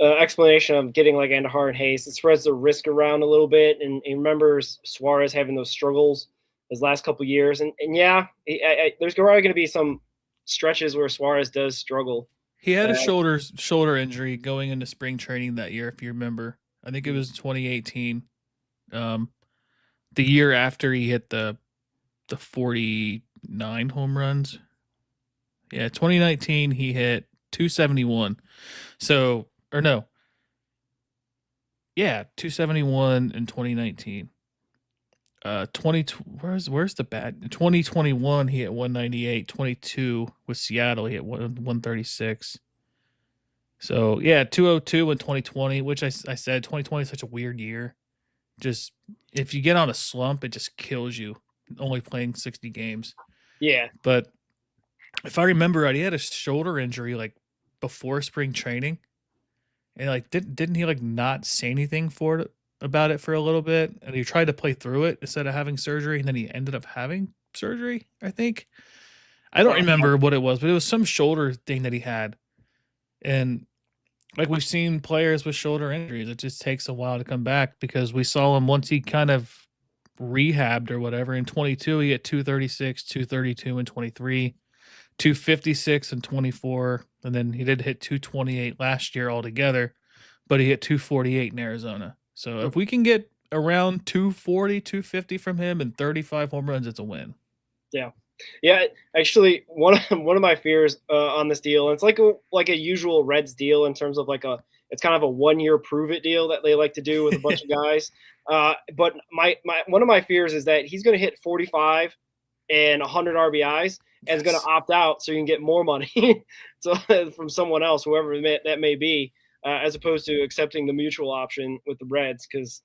explanation of getting like Andahar and Hayes. It spreads the risk around a little bit, and he remembers Suarez having those struggles his last couple years. And yeah, there's probably going to be some stretches where Suarez does struggle. He had a shoulder injury going into spring training that year, if you remember. I think it was 2018, the year after he hit the 49 home runs. Yeah, 2019 he hit 271. So, or no. Yeah, 271 in 2019. where's the bad? 2021 he hit 198. 22 with Seattle he hit 136. So yeah, 202 in 2020, which I said 2020 is such a weird year. Just if you get on a slump, it just kills you. Only playing 60 games. Yeah, but if I remember right, he had a shoulder injury like before spring training, and like didn't he like not say anything about it for a little bit, and he tried to play through it instead of having surgery, and then he ended up having surgery. I think I don't remember what it was, but it was some shoulder thing that he had, and like we've seen players with shoulder injuries, it just takes a while to come back because we saw him once he kind of rehabbed or whatever. In 22 he hit 236, 232 in 23, 256 and 24, and then he did hit 228 last year altogether, but he hit 248 in Arizona. So if we can get around 240, 250 from him and 35 home runs, it's a win. Yeah. Actually, one of my fears on this deal, and it's like a usual Reds deal in terms of it's kind of a 1 year prove it deal that they like to do with a bunch of guys. But my one of my fears is that he's going to hit 45 and 100 RBIs and is going to opt out so you can get more money from someone else, whoever that may be, as opposed to accepting the mutual option with the Reds, because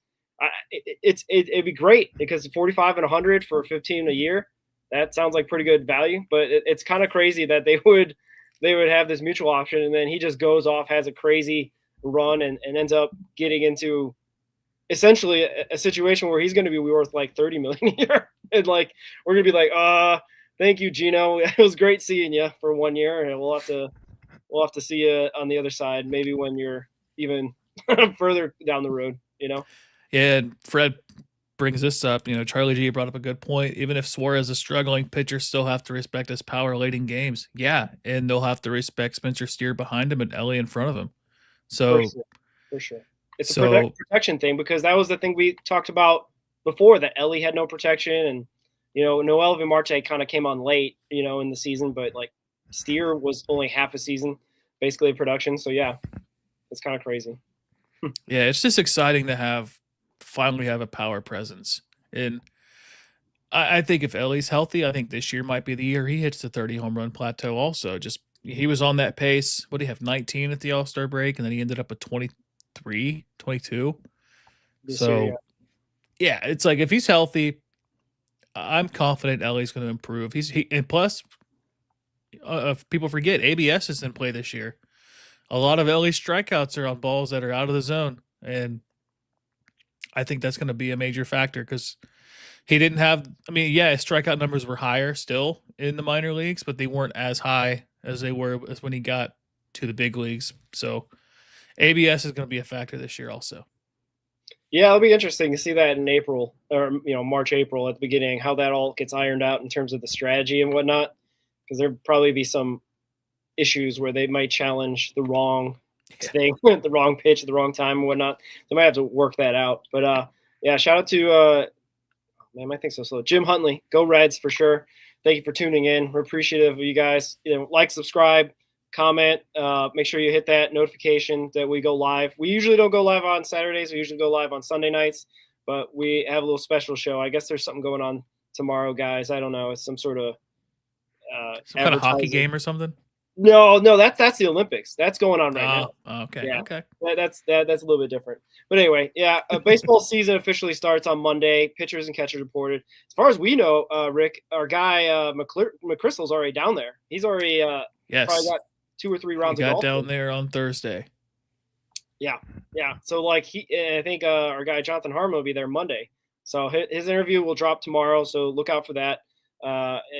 it'd be great because 45 and 100 for 15 a year, that sounds like pretty good value. But it's kind of crazy that they would have this mutual option and then he just goes off, has a crazy run, and ends up getting into essentially a situation where he's going to be worth like 30 million a year. And like, we're going to be like, thank you, Gino. It was great seeing you for 1 year. And we'll have to see you on the other side, maybe when you're even further down the road, Yeah. And Fred brings this up. Charlie G brought up a good point. Even if Suarez is struggling, pitchers still have to respect his power late in games. Yeah, and they'll have to respect Spencer Steer behind him and Ellie in front of him. So for sure. It's so, a protection thing, because that was the thing we talked about before, that Ellie had no protection, and Noel Marte kind of came on late, in the season, but like Steer was only half a season basically of production. So yeah, it's kind of crazy. yeah, it's just exciting to finally have a power presence. And I think if Ellie's healthy, I think this year might be the year he hits the 30 home run plateau also. Just he was on that pace. What did he have, 19 at the All-Star break, and then he ended up at 23, 22. So year, yeah, it's like if he's healthy, I'm confident Ellie's going to improve. And plus, if people forget, ABS is in play this year. A lot of Ellie's strikeouts are on balls that are out of the zone, and I think that's going to be a major factor because he didn't have. I mean, yeah, his strikeout numbers were higher still in the minor leagues, but they weren't as high as they were as when he got to the big leagues. So ABS is going to be a factor this year also. Yeah, it'll be interesting to see that in April, or March, April at the beginning, how that all gets ironed out in terms of the strategy and whatnot, because there'll probably be some issues where they might challenge the wrong thing, the wrong pitch at the wrong time and whatnot. They might have to work that out. But yeah, shout out to man, my thing's so slow. Jim Huntley, go Reds for sure. Thank you for tuning in. We're appreciative of you guys. Like, subscribe, comment. Make sure you hit that notification that we go live. We usually don't go live on Saturdays. We usually go live on Sunday nights, but we have a little special show. I guess there's something going on tomorrow, guys. I don't know. It's some sort of some kind of hockey game or something. No, that's the Olympics. That's going on right now. Okay, yeah. Okay. That's a little bit different. But anyway, yeah, baseball season officially starts on Monday. Pitchers and catchers reported. As far as we know, Rick, our guy McChrystal's already down there. He's already probably got 2 or 3 rounds he of got golf down there on Thursday. Yeah. So like I think our guy Jonathan Harmon will be there Monday. So his interview will drop tomorrow. So look out for that.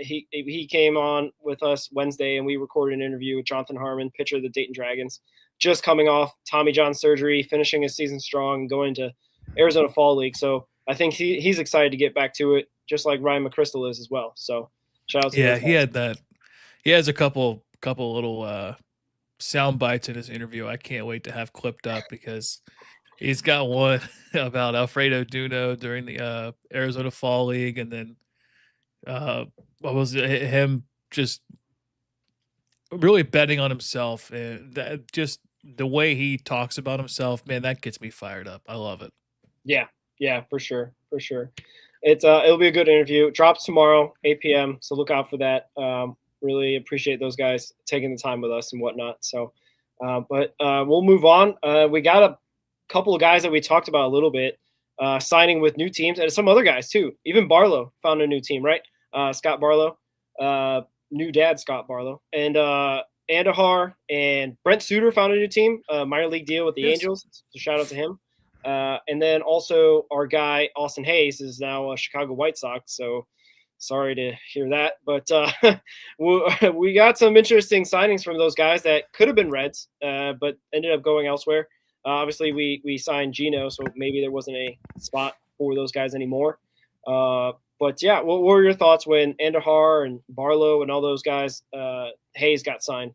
He came on with us Wednesday, and we recorded an interview with Jonathan Harmon, pitcher of the Dayton Dragons, just coming off Tommy John surgery, finishing his season strong, going to Arizona Fall League. So I think he's excited to get back to it, just like Ryan McChrystal is as well. So shout out to yeah, he had that. He has a couple little sound bites in his interview. I can't wait to have clipped up because he's got one about Alfredo Duno during the Arizona Fall League, and then what was it, him just really betting on himself, and that just the way he talks about himself, man, that gets me fired up. I love it. Yeah, for sure. It'll be a good interview. It drops tomorrow, 8 p.m. So look out for that. Really appreciate those guys taking the time with us and whatnot. So, but we'll move on. We got a couple of guys that we talked about a little bit signing with new teams, and some other guys too. Even Barlow found a new team, right? Scott Barlow, new dad Scott Barlow, and Andahar and Brent Suter found a new team, minor league deal with the Angels. So shout out to him. And then also our guy Austin Hayes is now a Chicago White Sox. So sorry to hear that, but we got some interesting signings from those guys that could have been Reds, but ended up going elsewhere. Obviously, we signed Gino, so maybe there wasn't a spot for those guys anymore. But yeah, what were your thoughts when Andahar and Barlow and all those guys, Hayes got signed?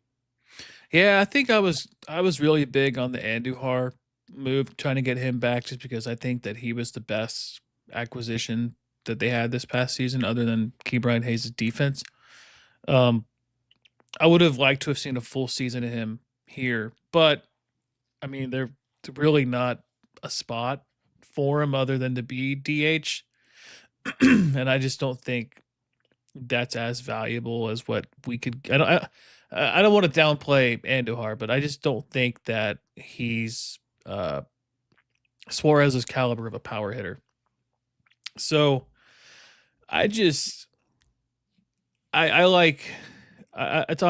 Yeah, I think I was really big on the Andujar move, trying to get him back, just because I think that he was the best acquisition that they had this past season, other than Ke'Bryan Hayes' defense. I would have liked to have seen a full season of him here, but I mean, they're really not a spot for him other than to be DH. And I just don't think that's as valuable as what we could. I don't want to downplay Andujar, but I just don't think that he's Suarez's caliber of a power hitter. So I'm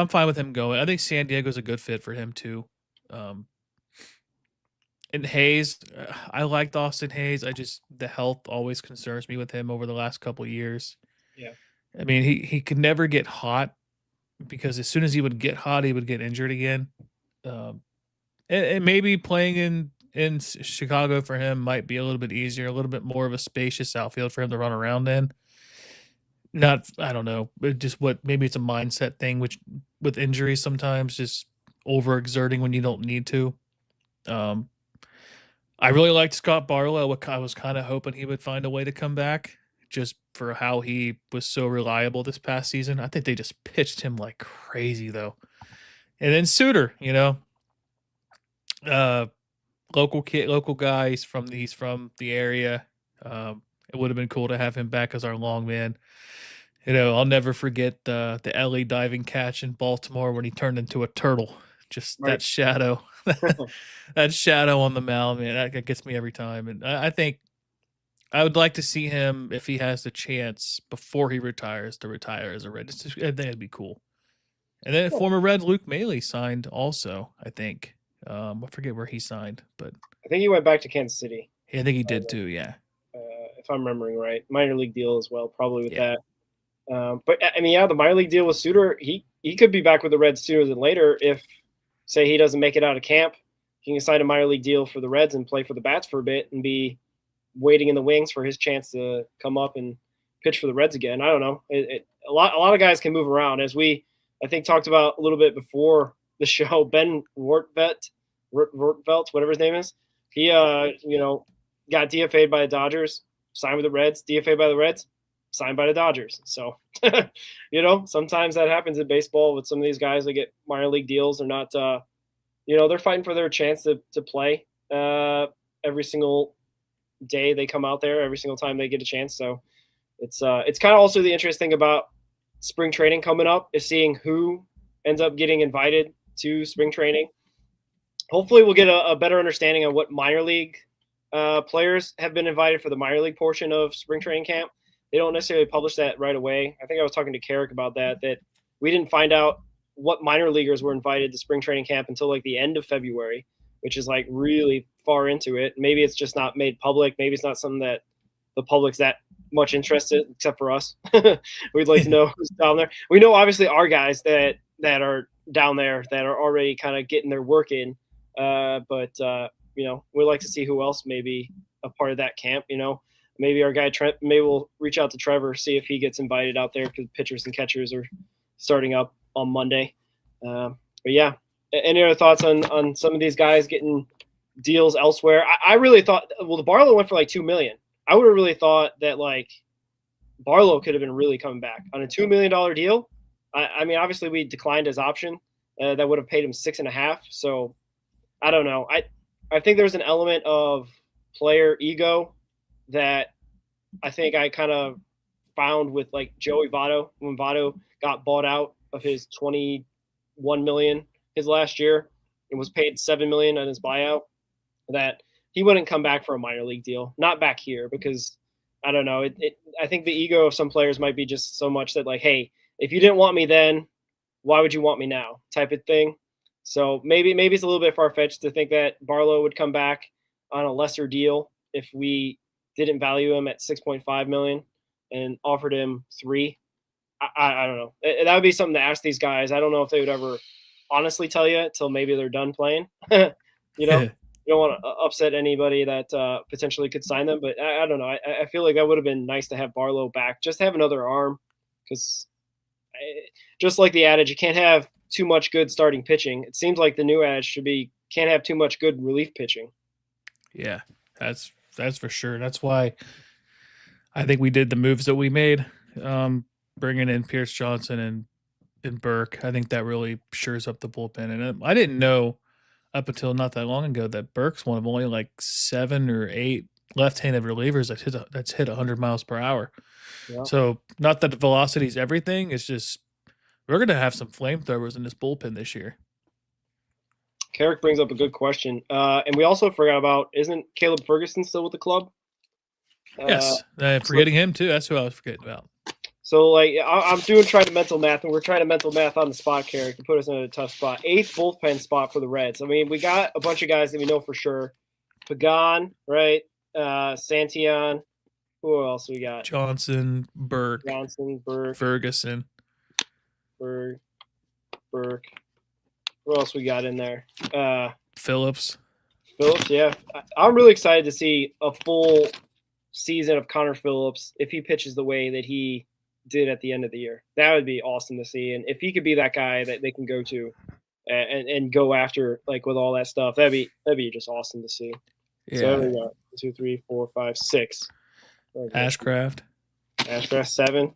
fine with him going. I think San Diego's a good fit for him too. And Hayes, I liked Austin Hayes. The health always concerns me with him over the last couple of years. Yeah. I mean, he could never get hot, because as soon as he would get hot, he would get injured again. And maybe playing in Chicago for him might be a little bit easier, a little bit more of a spacious outfield for him to run around in. Not, I don't know, but just maybe it's a mindset thing, which with injuries sometimes just overexerting when you don't need to. I really liked Scott Barlow. I was kind of hoping he would find a way to come back just for how he was so reliable this past season. I think they just pitched him like crazy though. And then Suter, local guy. He's from the area. It would have been cool to have him back as our long man. I'll never forget the LA diving catch in Baltimore when he turned into a turtle. Just Right. that shadow, that shadow on the mound, man, that gets me every time. And I think I would like to see him, if he has the chance before he retires, to retire as a Red. I think it'd be cool. And then former Red Luke Maile signed also, I think. I forget where he signed, but I think he went back to Kansas City. I think he did too. Yeah. If I'm remembering right, minor league deal as well, probably with that. But I mean, the minor league deal with Suter, he could be back with the Reds sooner than later. If, say, he doesn't make it out of camp, he can sign a minor league deal for the Reds and play for the Bats for a bit and be waiting in the wings for his chance to come up and pitch for the Reds again. I don't know. A lot of guys can move around, as we, I think, talked about a little bit before the show. Ben Wortvelt, whatever his name is, he got DFA'd by the Dodgers, signed with the Reds, DFA'd by the Reds, signed by the Dodgers. So, sometimes that happens in baseball with some of these guys that get minor league deals. They're not, they're fighting for their chance to play every single day they come out there, every single time they get a chance. So it's kind of also the interesting thing about spring training coming up is seeing who ends up getting invited to spring training. Hopefully we'll get a better understanding of what minor league players have been invited for the minor league portion of spring training camp. They don't necessarily publish that right away. I think I was talking to Carrick about that we didn't find out what minor leaguers were invited to spring training camp until like the end of February, which is like really far into it. Maybe it's just not made public. Maybe it's not something that the public's that much interested, except for us. We'd like to know who's down there. We know obviously our guys that are down there that are already kind of getting their work in. But we'd like to see who else may be a part of that camp. Maybe our guy Trent, maybe we'll reach out to Trevor, see if he gets invited out there, because pitchers and catchers are starting up on Monday. But yeah, any other thoughts on some of these guys getting deals elsewhere? I really thought, the Barlow went for like $2 million. I would have really thought that like Barlow could have been really coming back on a $2 million deal. I mean, obviously we declined his option. That would have paid him $6.5 million. So I don't know. I think there's an element of player ego that I think I kind of found with like Joey Votto when Votto got bought out of his $21 million his last year and was paid $7 million on his buyout, that he wouldn't come back for a minor league deal, not back here, because I don't know. I think the ego of some players might be just so much that like, hey, if you didn't want me then, why would you want me now? Type of thing. So maybe it's a little bit far-fetched to think that Barlow would come back on a lesser deal if we didn't value him at $6.5 million and offered him $3 million. I don't know. That would be something to ask these guys. I don't know if they would ever honestly tell you until maybe they're done playing. You don't want to upset anybody that potentially could sign them, but I don't know. I feel like that would have been nice to have Barlow back, just have another arm, because just like the adage, you can't have too much good starting pitching. It seems like the new adage should be, can't have too much good relief pitching. Yeah, that's for sure. That's why I think we did the moves that we made, bringing in Pierce Johnson and Burke. I think that really shores up the bullpen. And I didn't know up until not that long ago that Burke's one of only like 7 or 8 left-handed relievers that's hit 100 miles per hour. Yeah. So not that the velocity is everything. It's just we're going to have some flamethrowers in this bullpen this year. Carrick brings up a good question. And we also forgot about, isn't Caleb Ferguson still with the club? Yes. Forgetting him too. That's who I was forgetting about. So like I'm trying to mental math, and we're trying to mental math on the spot, Carrick, to put us in a tough spot. 8th bullpen spot for the Reds. I mean, we got a bunch of guys that we know for sure. Pagan, right? Santillan. Who else we got? Johnson, Burke. Ferguson. Burke. Who else we got in there? Phillips. Phillips, yeah. I'm really excited to see a full season of Connor Phillips if he pitches the way that he did at the end of the year. That would be awesome to see. And if he could be that guy that they can go to and go after, like, with all that stuff, that'd be just awesome to see. Yeah. So we got 2, 3, 4, 5, 6. Ashcraft. 7.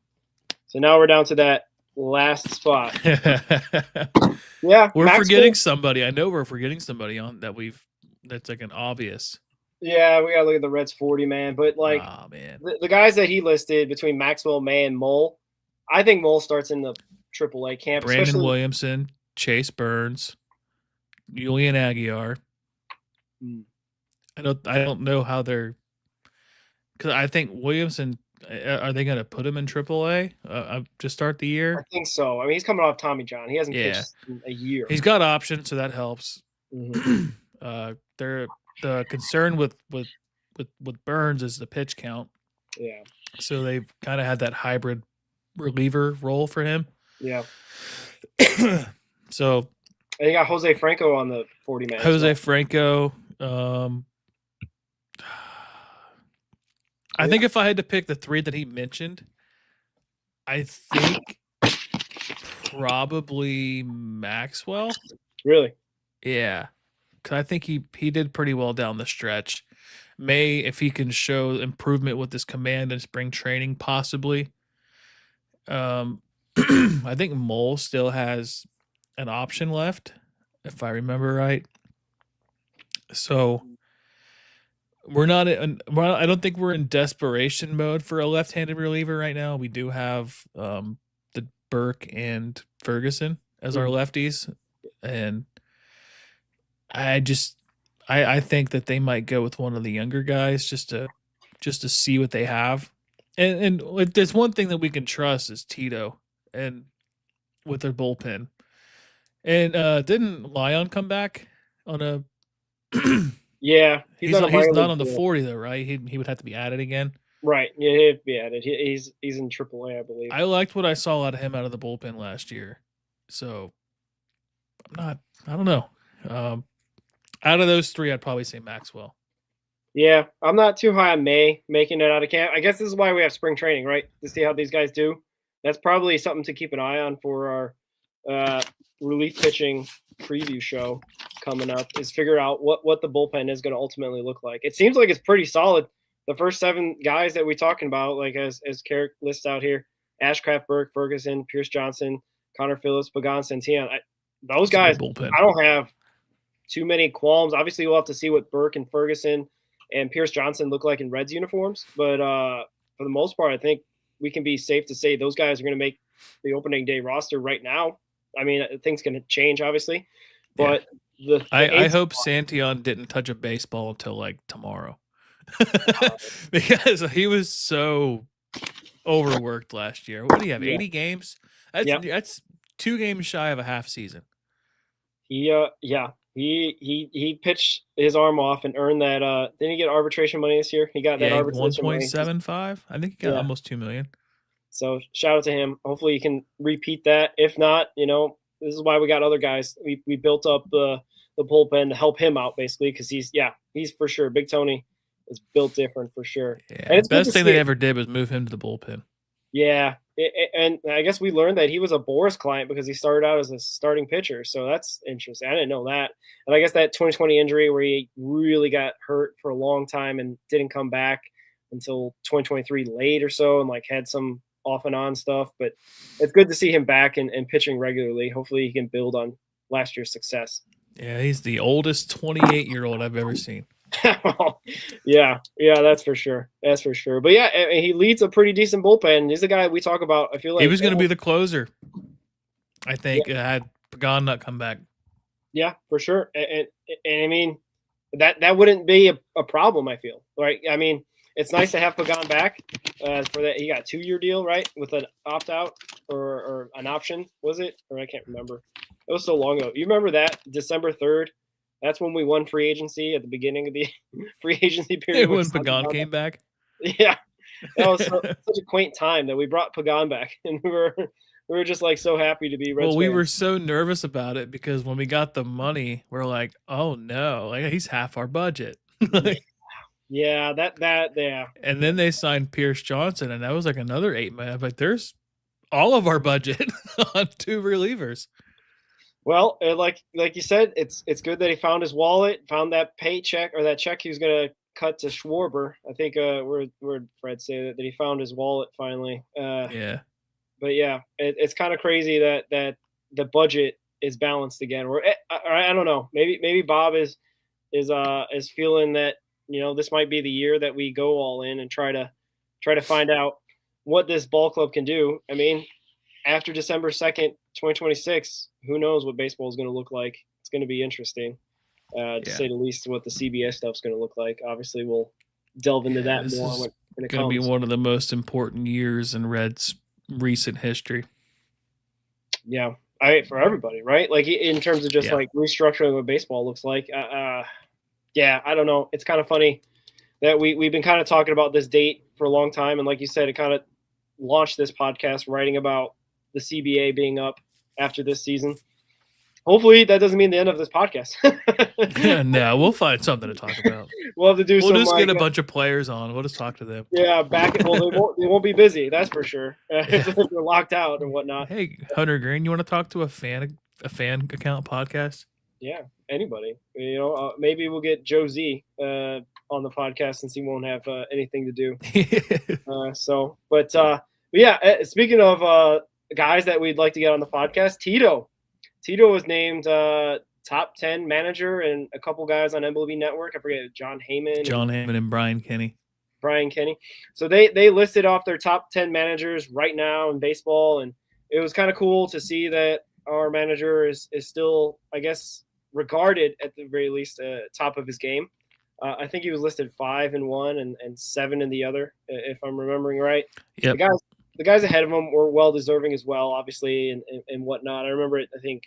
So now we're down to that last spot. Yeah, we're Maxwell, forgetting somebody. I know we're forgetting somebody on that that's like an obvious. Yeah, we gotta look at the Reds 40 man, but like man. The guys that he listed between Maxwell, May, and Mole, I think Mole starts in the AAA camp. Brandon Williamson, Chase Burns, Julian Aguiar. I don't know how they're, because I think Williamson, are they going to put him in AAA to start the year? I think so. I mean, he's coming off Tommy John. He hasn't pitched in a year. He's got options, so that helps. They're the concern with Burns is the pitch count. Yeah. So they've kind of had that hybrid reliever role for him. Yeah. So. And you got Jose Franco on the 40 man. Jose Franco. I think if I had to pick the 3 that he mentioned, I think probably Maxwell. Really? Yeah. Because I think he did pretty well down the stretch. May, if he can show improvement with his command in spring training, possibly. I think Mole still has an option left, if I remember right. So I don't think we're in desperation mode for a left-handed reliever right now. We do have the Burke and Ferguson as our lefties, and I think that they might go with one of the younger guys just to see what they have. And if there's one thing that we can trust is Tito and with their bullpen. And didn't Lyon come back on a? Yeah, he's not on the 40 though, right? He would have to be added again. Right. Yeah, he'd be added. He's in AAA, I believe. I liked what I saw out of him out of the bullpen last year. So I don't know. Out of those 3, I'd probably say Maxwell. Yeah, I'm not too high on May making it out of camp. I guess this is why we have spring training, right? To see how these guys do. That's probably something to keep an eye on for our relief pitching preview show coming up, is figure out what the bullpen is going to ultimately look like. It seems like it's pretty solid. The first 7 guys that we're talking about, like as Carrick lists out here, Ashcraft, Burke, Ferguson, Pierce Johnson, Connor Phillips, Pagan, Santillan. Those guys, I don't have too many qualms. Obviously, we'll have to see what Burke and Ferguson and Pierce Johnson look like in Reds uniforms. But for the most part, I think we can be safe to say those guys are going to make the opening day roster right now. I mean, things can change, obviously. But I hope Santillan didn't touch a baseball until like tomorrow. Because he was so overworked last year. What do you have? 80 games? That's 2 games shy of a half season. He pitched his arm off and earned that. Didn't he get arbitration money this year? He got that arbitration 1.75. I think he got almost $2 million. So shout out to him. Hopefully he can repeat that. If not, this is why we got other guys. We built up the bullpen to help him out, basically, because he's for sure. Big Tony is built different for sure. Yeah, and the best thing they ever did was move him to the bullpen. Yeah, and I guess we learned that he was a Boris client because he started out as a starting pitcher. So that's interesting. I didn't know that. And I guess that 2020 injury where he really got hurt for a long time and didn't come back until 2023 late or so, and like had some off and on stuff. But it's good to see him back and pitching regularly. Hopefully he can build on last year's success. Yeah, he's the oldest 28-year-old I've ever seen. yeah, that's for sure. But yeah, he leads a pretty decent bullpen. He's the guy we talk about. I feel like he was going to be the closer, I think, had Pagan not come back. Yeah, for sure. And I mean, that wouldn't be a problem, I feel. Right? I mean, it's nice to have Pagan back for that. He got a 2-year deal, right, with an opt-out or an option, was it? Or I can't remember. It was so long ago. You remember that December 3rd? That's when we won free agency at the beginning of the free agency period. When Pagan came back? Yeah. That was such a quaint time that we brought Pagan back. And we were We were just like so happy to be Reds Well, we fans. were so nervous about it because when we got the money, we're like, oh no, like he's half our budget. Yeah, yeah. And then they signed Pierce Johnson, and that was like another $8 million. But there's all of our budget on 2 relievers. Well, like you said, it's good that he found his wallet, found that paycheck or that check he was gonna cut to Schwarber. I think where'd Fred say that he found his wallet finally. Yeah. But yeah, it's kind of crazy that the budget is balanced again. Or I don't know, maybe Bob is feeling that this might be the year that we go all in and try to find out what this ball club can do. I mean, after December 2nd, 2026, who knows what baseball is going to look like. It's going to be interesting, to say the least, what the CBS stuff's going to look like. Obviously, we'll delve into that this more is when it going to comes. be one of the most important years in Reds' recent history. Yeah, for everybody, right? Like in terms of just like restructuring what baseball looks like. Yeah, I don't know. It's kind of funny that we've been kind of talking about this date for a long time, and like you said, it kind of launched this podcast writing about the CBA being up after this season. Hopefully that doesn't mean the end of this podcast. No, we'll find something to talk about. We'll have to do We'll just get a bunch of players on. We'll just talk to them. Yeah, they won't be busy, that's for sure. If they're locked out and whatnot. Hey, Hunter Green, you want to talk to a fan account podcast? Yeah, anybody. Maybe we'll get Joe Z on the podcast since he won't have anything to do. Speaking of guys that we'd like to get on the podcast, Tito was named top 10 manager, and a couple guys on MLB Network. I forget, John Heyman and Brian Kenny. So they listed off their top 10 managers right now in baseball, and it was kind of cool to see that our manager is still, I guess, regarded at the very least top of his game. I think he was listed 5 in one and 7 in the other, if I'm remembering right. Yep. The guys ahead of him were well deserving as well, obviously, and whatnot. I remember I think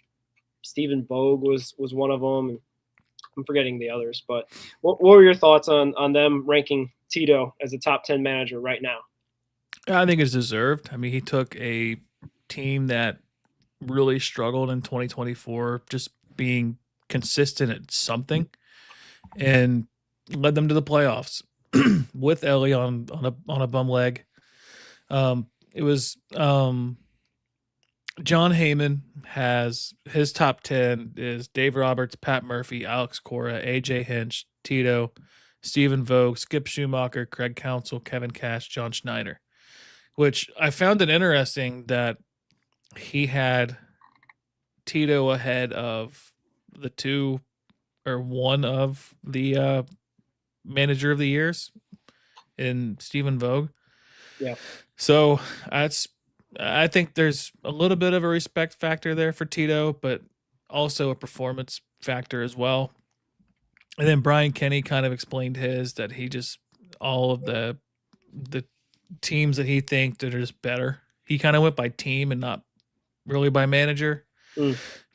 Stephen Vogt was one of them, and I'm forgetting the others. But what were your thoughts on them ranking Tito as a top 10 manager right now? I think it's deserved. I mean, he took a team that really struggled in 2024, just being consistent at something, and led them to the playoffs with Ellie on a bum leg. It was John Heyman has his top 10 is Dave Roberts, Pat Murphy, Alex Cora, AJ Hinch, Tito, Stephen Vogt, Skip Schumacher, Craig Counsell, Kevin Cash, John Schneider, which I found it interesting that he had Tito ahead of the 2 or 1 of the manager of the years in Stephen Vogt. Yeah. So I think there's a little bit of a respect factor there for Tito, but also a performance factor as well. And then Brian Kenny kind of explained that he just all of the teams that he thinks that are just better. He kind of went by team and not really by manager.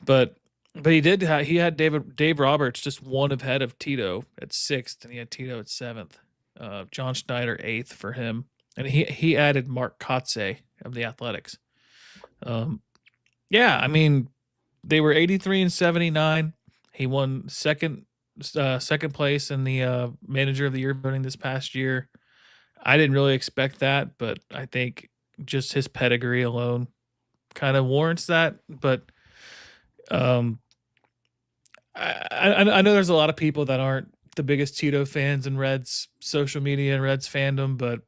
But he had Dave Roberts just 1 ahead of Tito at 6th, and he had Tito at 7th. John Schneider 8th for him. And he added Mark Kotze of the Athletics. I mean, they were 83 and 79. He won second place in the manager of the year voting this past year. I didn't really expect that, but I think just his pedigree alone kind of warrants that. But I know there's a lot of people that aren't the biggest Tito fans in Reds social media and Reds fandom, but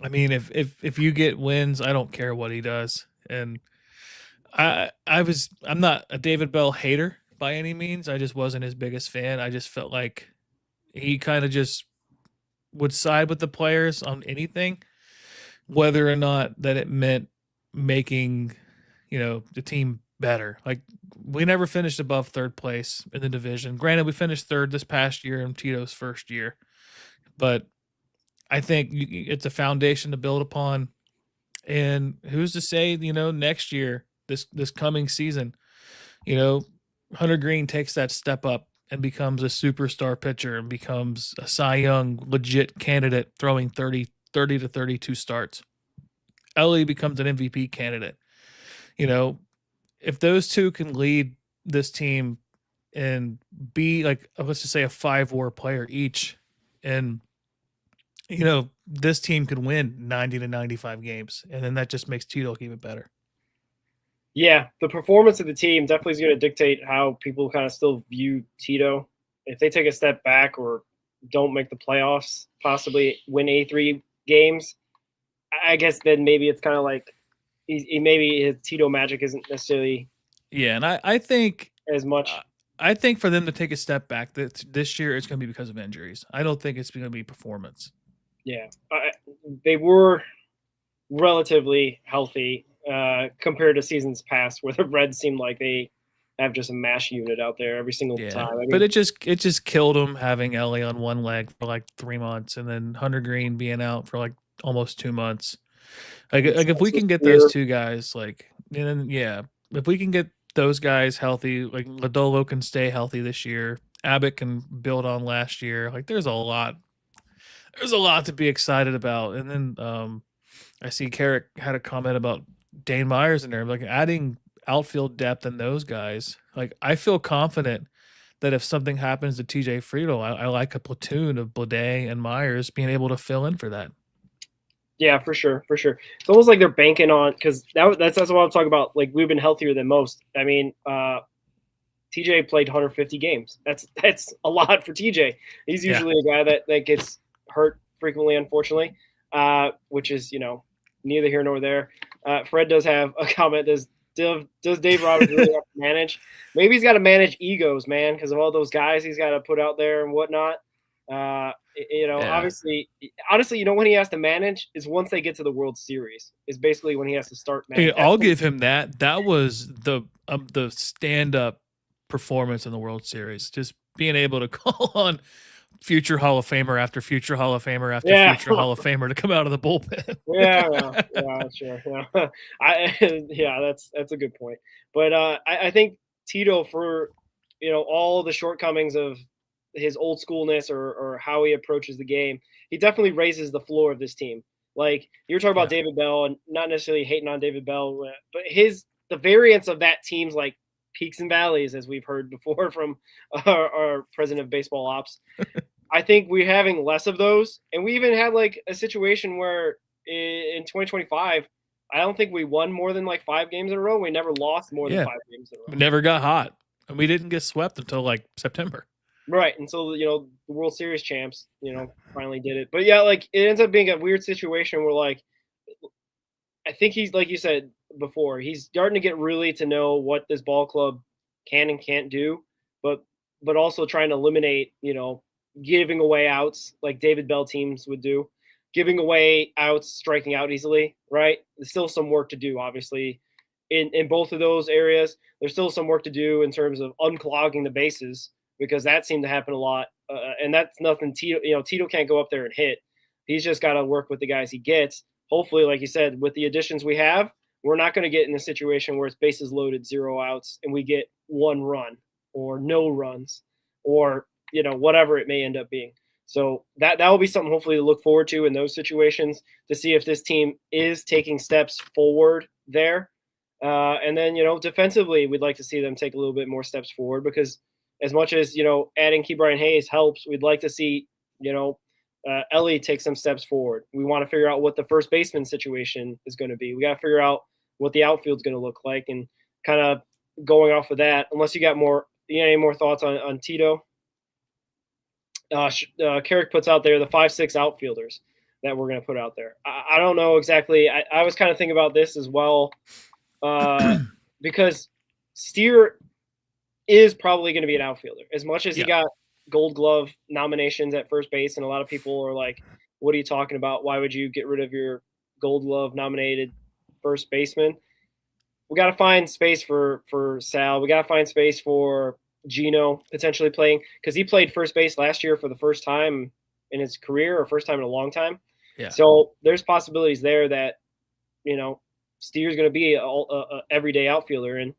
I mean, if you get wins, I don't care what he does. And I'm not a David Bell hater by any means. I just wasn't his biggest fan. I just felt like he kind of just would side with the players on anything, whether or not that it meant making, the team better. Like, we never finished above 3rd place in the division. Granted, we finished 3rd this past year in Tito's first year, but I think it's a foundation to build upon. And who's to say, next year, this coming season, Hunter Green takes that step up and becomes a superstar pitcher and becomes a Cy Young legit candidate, throwing 30 to 32 starts. Ellie becomes an MVP candidate. You know, if those two can lead this team and be like, let's just say a 5-war player each, and this team could win 90 to 95 games, and then that just makes Tito even better. Yeah, the performance of the team definitely is going to dictate how people kind of still view Tito. If they take a step back or don't make the playoffs, possibly win 83 games, I guess then maybe it's kind of like maybe his Tito magic isn't necessarily. Yeah, and I think as much. I think for them to take a step back this year, it's going to be because of injuries. I don't think it's going to be performance. Yeah, they were relatively healthy compared to seasons past, where the Reds seemed like they have just a mash unit out there every single time. I mean, but it just killed them having Ellie on one leg for like 3 months, and then Hunter Green being out for like almost 2 months. Like if we can get those two guys, like, and then if we can get those guys healthy, like Lodolo can stay healthy this year, Abbott can build on last year. Like there's a lot to be excited about. And then I see Carrick had a comment about Dane Myers in there, like adding outfield depth in those guys. Like I feel confident that if something happens to TJ Friedel, I like a platoon of Bleday and Myers being able to fill in for that. Yeah, for sure. It's almost like they're banking on, because that's what I'm talking about. Like, we've been healthier than most. I mean, TJ played 150 games. That's a lot for TJ. He's usually a guy that gets hurt frequently, unfortunately, which is neither here nor there. Fred does have a comment. Does Dave Roberts really have to manage? Maybe he's got to manage egos, man, because of all those guys he's got to put out there and whatnot. Obviously, honestly, when he has to manage is once they get to the World Series, is basically when he has to start managing. I'll give him that. That was the stand-up performance in the World Series. Just being able to call on future Hall of Famer after future Hall of Famer after future Hall of Famer to come out of the bullpen. Sure. That's a good point. But I think Tito, for all the shortcomings of his old schoolness or how he approaches the game, he definitely raises the floor of this team. Like you're talking about David Bell, and not necessarily hating on David Bell, but the variance of that team's like peaks and valleys, as we've heard before from our president of baseball ops. I think we're having less of those. And we even had like a situation where in 2025, I don't think we won more than like 5 games in a row. We never lost more than 5 games in a row. We never got hot, and we didn't get swept until like September. Right. And so, the World Series champs, finally did it. But yeah, like it ends up being a weird situation where, like, I think he's, like you said before, he's starting to get really to know what this ball club can and can't do, but also trying to eliminate, giving away outs like David Bell teams would do, giving away outs, striking out easily, right? There's still some work to do, obviously, in both of those areas. There's still some work to do in terms of unclogging the bases, because that seemed to happen a lot. And that's nothing Tito, Tito can't go up there and hit. He's just got to work with the guys he gets. Hopefully, like you said, with the additions we have, we're not going to get in a situation where it's bases loaded, 0 outs, and we get 1 run or no runs or, whatever it may end up being. So that will be something hopefully to look forward to in those situations, to see if this team is taking steps forward there. And then, defensively, we'd like to see them take a little bit more steps forward, because as much as, adding Ke'Bryan Hayes helps, we'd like to see, Ellie take some steps forward. We want to figure out what the first baseman situation is going to be. We got to figure out what the outfield's going to look like, and kind of going off of that, unless you got any more thoughts on Tito. Carrick puts out there the 5-6 outfielders that we're going to put out there. I don't know exactly. I was kind of thinking about this as well, because Steer is probably going to be an outfielder. As much as he got Gold Glove nominations at first base, and a lot of people are like, what are you talking about? Why would you get rid of your Gold Glove nominated first baseman? We got to find space for Sal. We got to find space for Gino potentially playing, because he played first base last year for the first time in his career, or first time in a long time. Yeah. So there's possibilities there that, Steer's going to be a everyday outfielder, and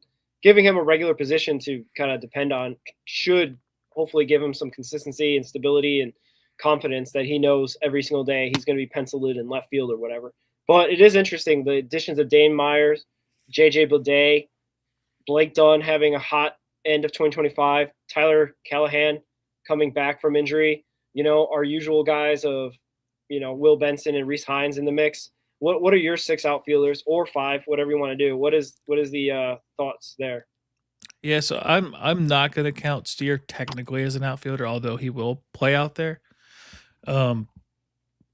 giving him a regular position to kind of depend on should hopefully give him some consistency and stability and confidence that he knows every single day he's going to be penciled in left field or whatever. But it is interesting, the additions of Dane Myers, J.J. Bleday, Blake Dunn having a hot end of 2025, Tyler Callahan coming back from injury, our usual guys of, Will Benson and Reese Hines in the mix. What are your 6 outfielders or 5, whatever you want to do? What is the thoughts there? Yeah, so I'm not going to count Steer technically as an outfielder, although he will play out there.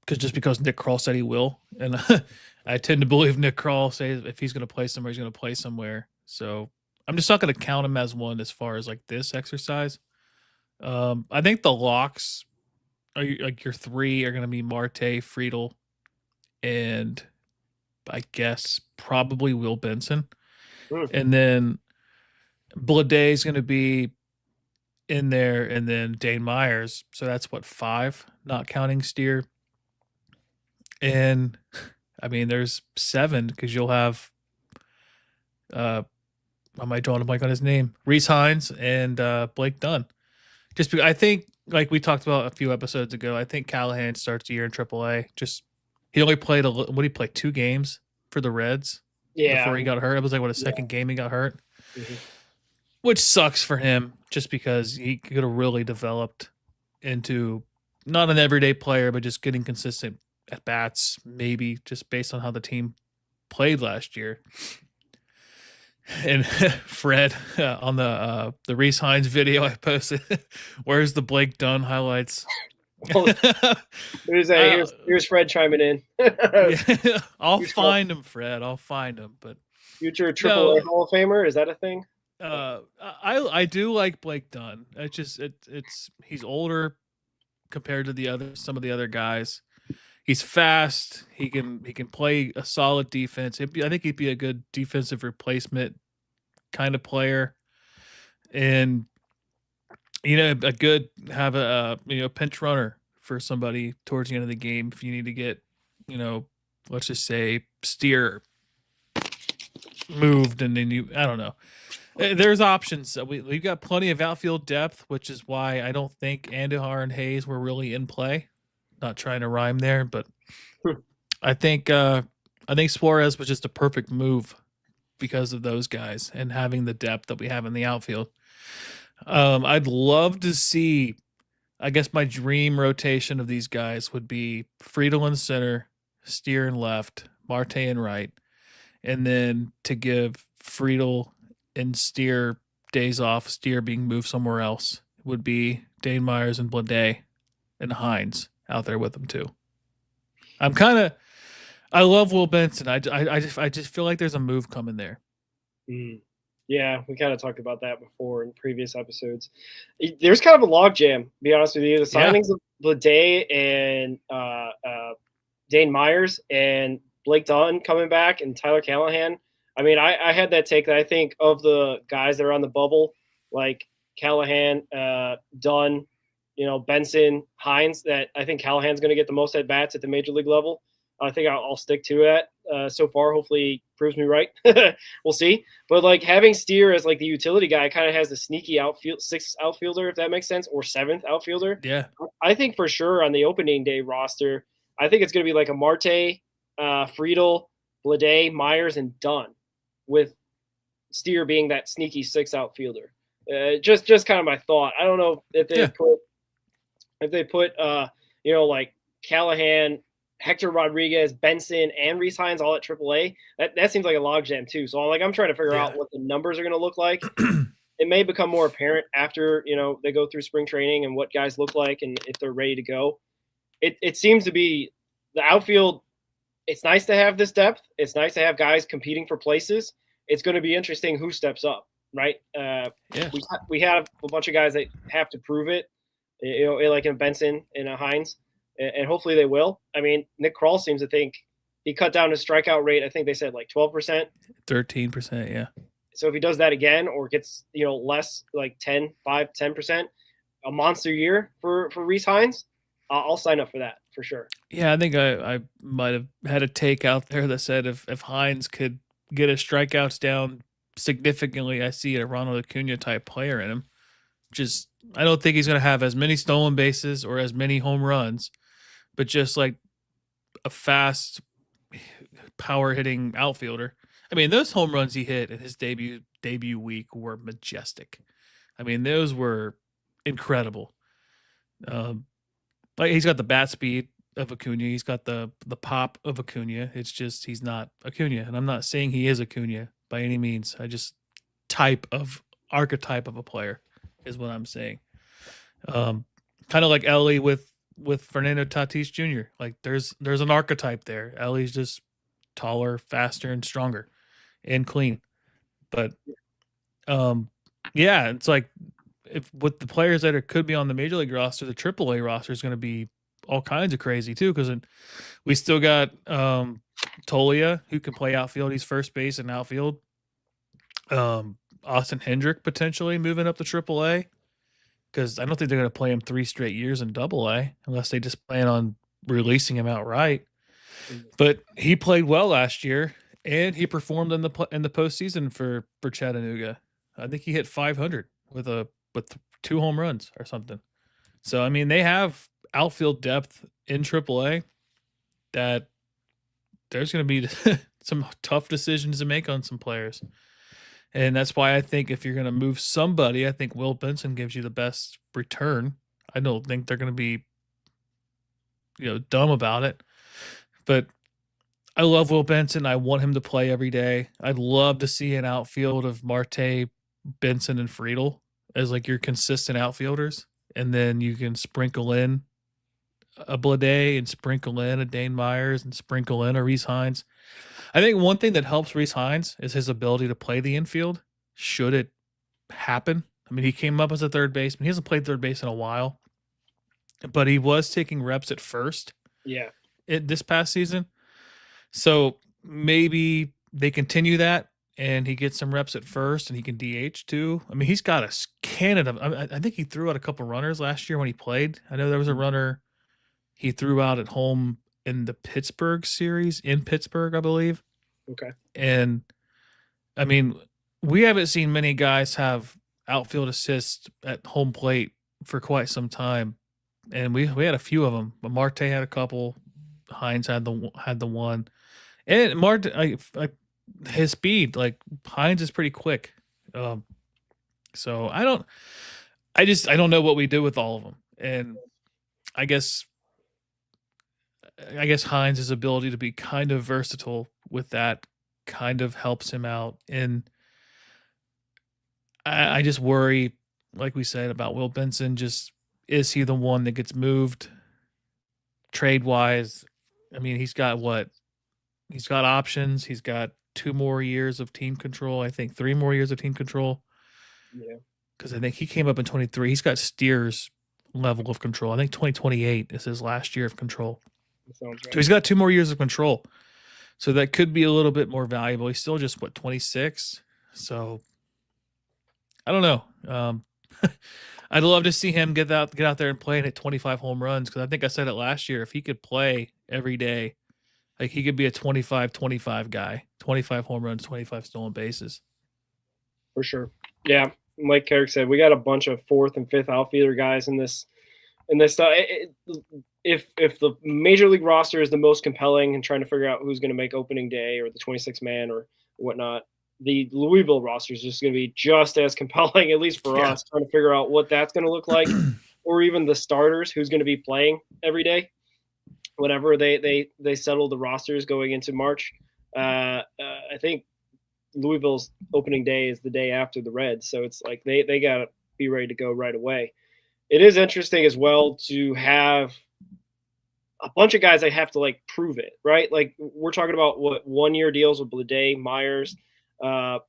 Because Nick Kroll said he will, and I tend to believe Nick Kroll says if he's going to play somewhere, he's going to play somewhere. So I'm just not going to count him as one as far as like this exercise. I think the locks are like your 3 are going to be Marte, Friedel, and I guess probably Will Benson, and then Bleday is going to be in there, and then Dane Myers. So that's what 5, not counting Steer. And I mean, there's 7 because you'll have, am I drawing a blank on his name? Reese Hines and Blake Dunn. Just because I think, like we talked about a few episodes ago, I think Callahan starts the year in AAA. He only played what he played 2 games for the Reds before he got hurt. It was like what a second game he got hurt, which sucks for him just because he could have really developed into not an everyday player, but just getting consistent at bats, maybe just based on how the team played last year. And Fred on the Reese Hines video I posted, where's the Blake Dunn highlights? Here's Fred chiming in. Yeah, I'll find him, Fred. I'll find him. But future AAA Hall of Famer, is that a thing? I do like Blake Dunn. It's he's older compared to some of the other guys. He's fast. He can play a solid defense. I think he'd be a good defensive replacement kind of player, and have a pinch runner for somebody towards the end of the game if you need to get let's just say Steer moved, and then I don't know. There's options. We've got plenty of outfield depth, which is why I don't think Andujar and Hayes were really in play. Not trying to rhyme there, but I think Suarez was just a perfect move because of those guys and having the depth that we have in the outfield. I'd love to see, I guess my dream rotation of these guys would be Friedel in center, Steer in left, Marte in right, and then to give Friedel and Steer days off, Steer being moved somewhere else, would be Dane Myers and Bleday and Hines out there with them too. I love Will Benson. I just feel like there's a move coming there. Yeah, we kind of talked about that before in previous episodes. There's kind of a logjam, to be honest with you. The signings of Bleday and Dane Myers and Blake Dunn coming back and Tyler Callahan. I mean, I had that take that I think of the guys that are on the bubble, like Callahan, Dunn, Benson, Hines, that I think Callahan's going to get the most at bats at the major league level. I think I'll stick to that so far. Hopefully proves me right. We'll see. But like having Steer as like the utility guy kind of has the sneaky 6th outfielder, if that makes sense, or 7th outfielder. Yeah. I think for sure on the opening day roster, I think it's going to be like a Marte, Friedel, Bleday, Myers, and Dunn, with Steer being that sneaky 6th outfielder. Just kind of my thought. I don't know if they put like Callahan, Hector Rodriguez, Benson, and Reese Hines all at AAA. That seems like a logjam too. So I'm trying to figure out what the numbers are going to look like. It may become more apparent after they go through spring training and what guys look like and if they're ready to go. It seems to be the outfield. It's nice to have this depth. It's nice to have guys competing for places. It's going to be interesting who steps up, right? We have a bunch of guys that have to prove it. Like in Benson and Hines. And hopefully they will. I mean, Nick Kroll seems to think he cut down his strikeout rate. I think they said like 12%. 13%, yeah. So if he does that again or gets, less, like 10%, a monster year for Reese Hines, I'll sign up for that for sure. Yeah, I think I might have had a take out there that said if Hines could get his strikeouts down significantly, I see a Ronald Acuna type player in him. I don't think he's going to have as many stolen bases or as many home runs, but just like a fast, power hitting outfielder. I mean, those home runs he hit in his debut week were majestic. I mean, those were incredible. Like he's got the bat speed of Acuna. He's got the pop of Acuna. It's just he's not Acuna, and I'm not saying he is Acuna by any means. I just archetype of a player is what I'm saying. Kind of like Ellie with Fernando Tatis Jr. Like there's an archetype there. Ellie's just taller, faster, and stronger, and clean. But yeah, it's like if with the players that could be on the major league roster, the AAA roster is going to be all kinds of crazy too. Because we still got Tolia who can play outfield. He's first base and outfield. Austin Hendrick potentially moving up to AAA. Because I don't think they're going to play him 3 straight years in AA unless they just plan on releasing him outright. But he played well last year, and he performed in the postseason for Chattanooga. I think he hit 500 with 2 home runs or something. So I mean, they have outfield depth in AAA that there's going to be some tough decisions to make on some players. And that's why I think if you're going to move somebody, I think Will Benson gives you the best return. I don't think they're going to be, dumb about it. But I love Will Benson. I want him to play every day. I'd love to see an outfield of Marte, Benson, and Friedel as like your consistent outfielders. And then you can sprinkle in a Blade and sprinkle in a Dane Myers and sprinkle in a Reese Hines. I think one thing that helps Reese Hines is his ability to play the infield. Should it happen? I mean, he came up as a third baseman. He hasn't played third base in a while, but he was taking reps at first. Yeah. This past season. So maybe they continue that and he gets some reps at first and he can DH too. I mean, he's got a cannon of, I think he threw out a couple runners last year when he played. I know there was a runner he threw out at home in the Pittsburgh series in Pittsburgh, I believe. Okay. And I mean, we haven't seen many guys have outfield assists at home plate for quite some time. And we had a few of them, but Marte had a couple. Hines had the one. And Marte, his speed, like Hines is pretty quick. So I don't know what we do with all of them. And I guess Hines' ability to be kind of versatile with that kind of helps him out. And I just worry, like we said, about Will Benson. Just is he the one that gets moved trade-wise? I mean, he's got what? He's got options. He's got 2 more years of team control. I think 3 more years of team control. Yeah. Because I think he came up in 23. He's got Steer's level of control. I think 2028 is his last year of control. That sounds right. So he's got 2 more years of control. So that could be a little bit more valuable. He's still just, 26? So I don't know. I'd love to see him get out there and play and hit 25 home runs, because I think I said it last year. If he could play every day, like he could be a 25-25 guy, 25 home runs, 25 stolen bases. For sure. Yeah. Like Carrick said, we got a bunch of 4th and 5th outfielder guys in this. If the major league roster is the most compelling and trying to figure out who's going to make opening day or the 26 man or whatnot, the Louisville roster is just going to be just as compelling, at least for us, trying to figure out what that's going to look like, or even the starters, who's going to be playing every day, whenever they settle the rosters going into March. I think Louisville's opening day is the day after the Reds, so it's like they got to be ready to go right away. It is interesting as well to have a bunch of guys that have to like prove it, right? Like we're talking about what 1-year deals with Blade, Myers,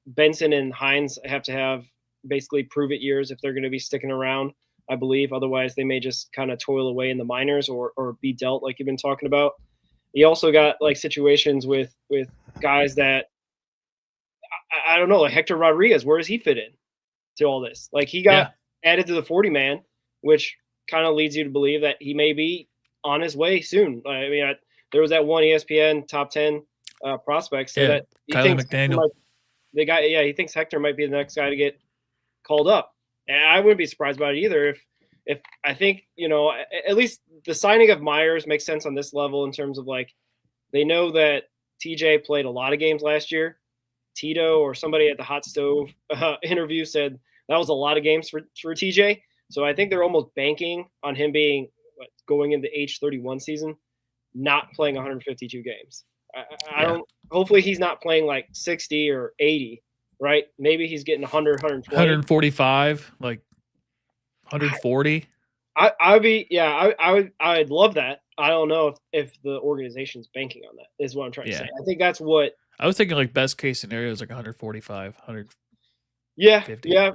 Benson and Hines have to have basically prove it years if they're going to be sticking around, I believe. Otherwise, they may just kind of toil away in the minors or be dealt, like you've been talking about. You also got like situations with guys that I don't know, like Hector Rodriguez. Where does he fit in to all this? Like he got added to the 40-man, which kind of leads you to believe that he may be on his way soon. I mean, there was that one ESPN top 10 prospect, so that he Kylie thinks McDaniel. He thinks Hector might be the next guy to get called up, and I wouldn't be surprised about it either. If I think, at least the signing of Myers makes sense on this level in terms of like they know that TJ played a lot of games last year. Tito or somebody at the hot stove interview said that was a lot of games for TJ. So I think they're almost banking on him being going into age 31 season, not playing 152 games. I don't. Hopefully he's not playing like 60 or 80, right? Maybe he's getting 100, 120. 145, like 140. I'd love that. I don't know if the organization's banking on that, is what I'm trying to say. I think that's what I was thinking, like best case scenario is like 145, 100. Yeah,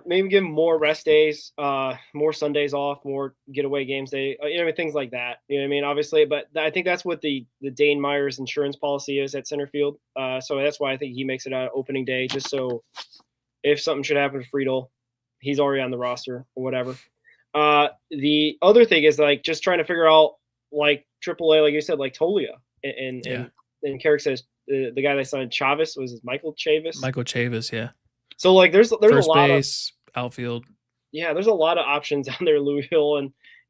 maybe give him more rest days, more Sundays off, more getaway games day, things like that. You know what I mean? Obviously, but I think that's what the Dane Myers insurance policy is at center field. So that's why I think he makes it out opening day, just so if something should happen to Friedel, he's already on the roster or whatever. The other thing is like just trying to figure out like AAA, like you said, like Tolia and Carrick says the guy they signed Chavis was Michael Chavis. Michael Chavis, yeah. So like there's First a lot base, outfield. Yeah, there's a lot of options down there in Louisville,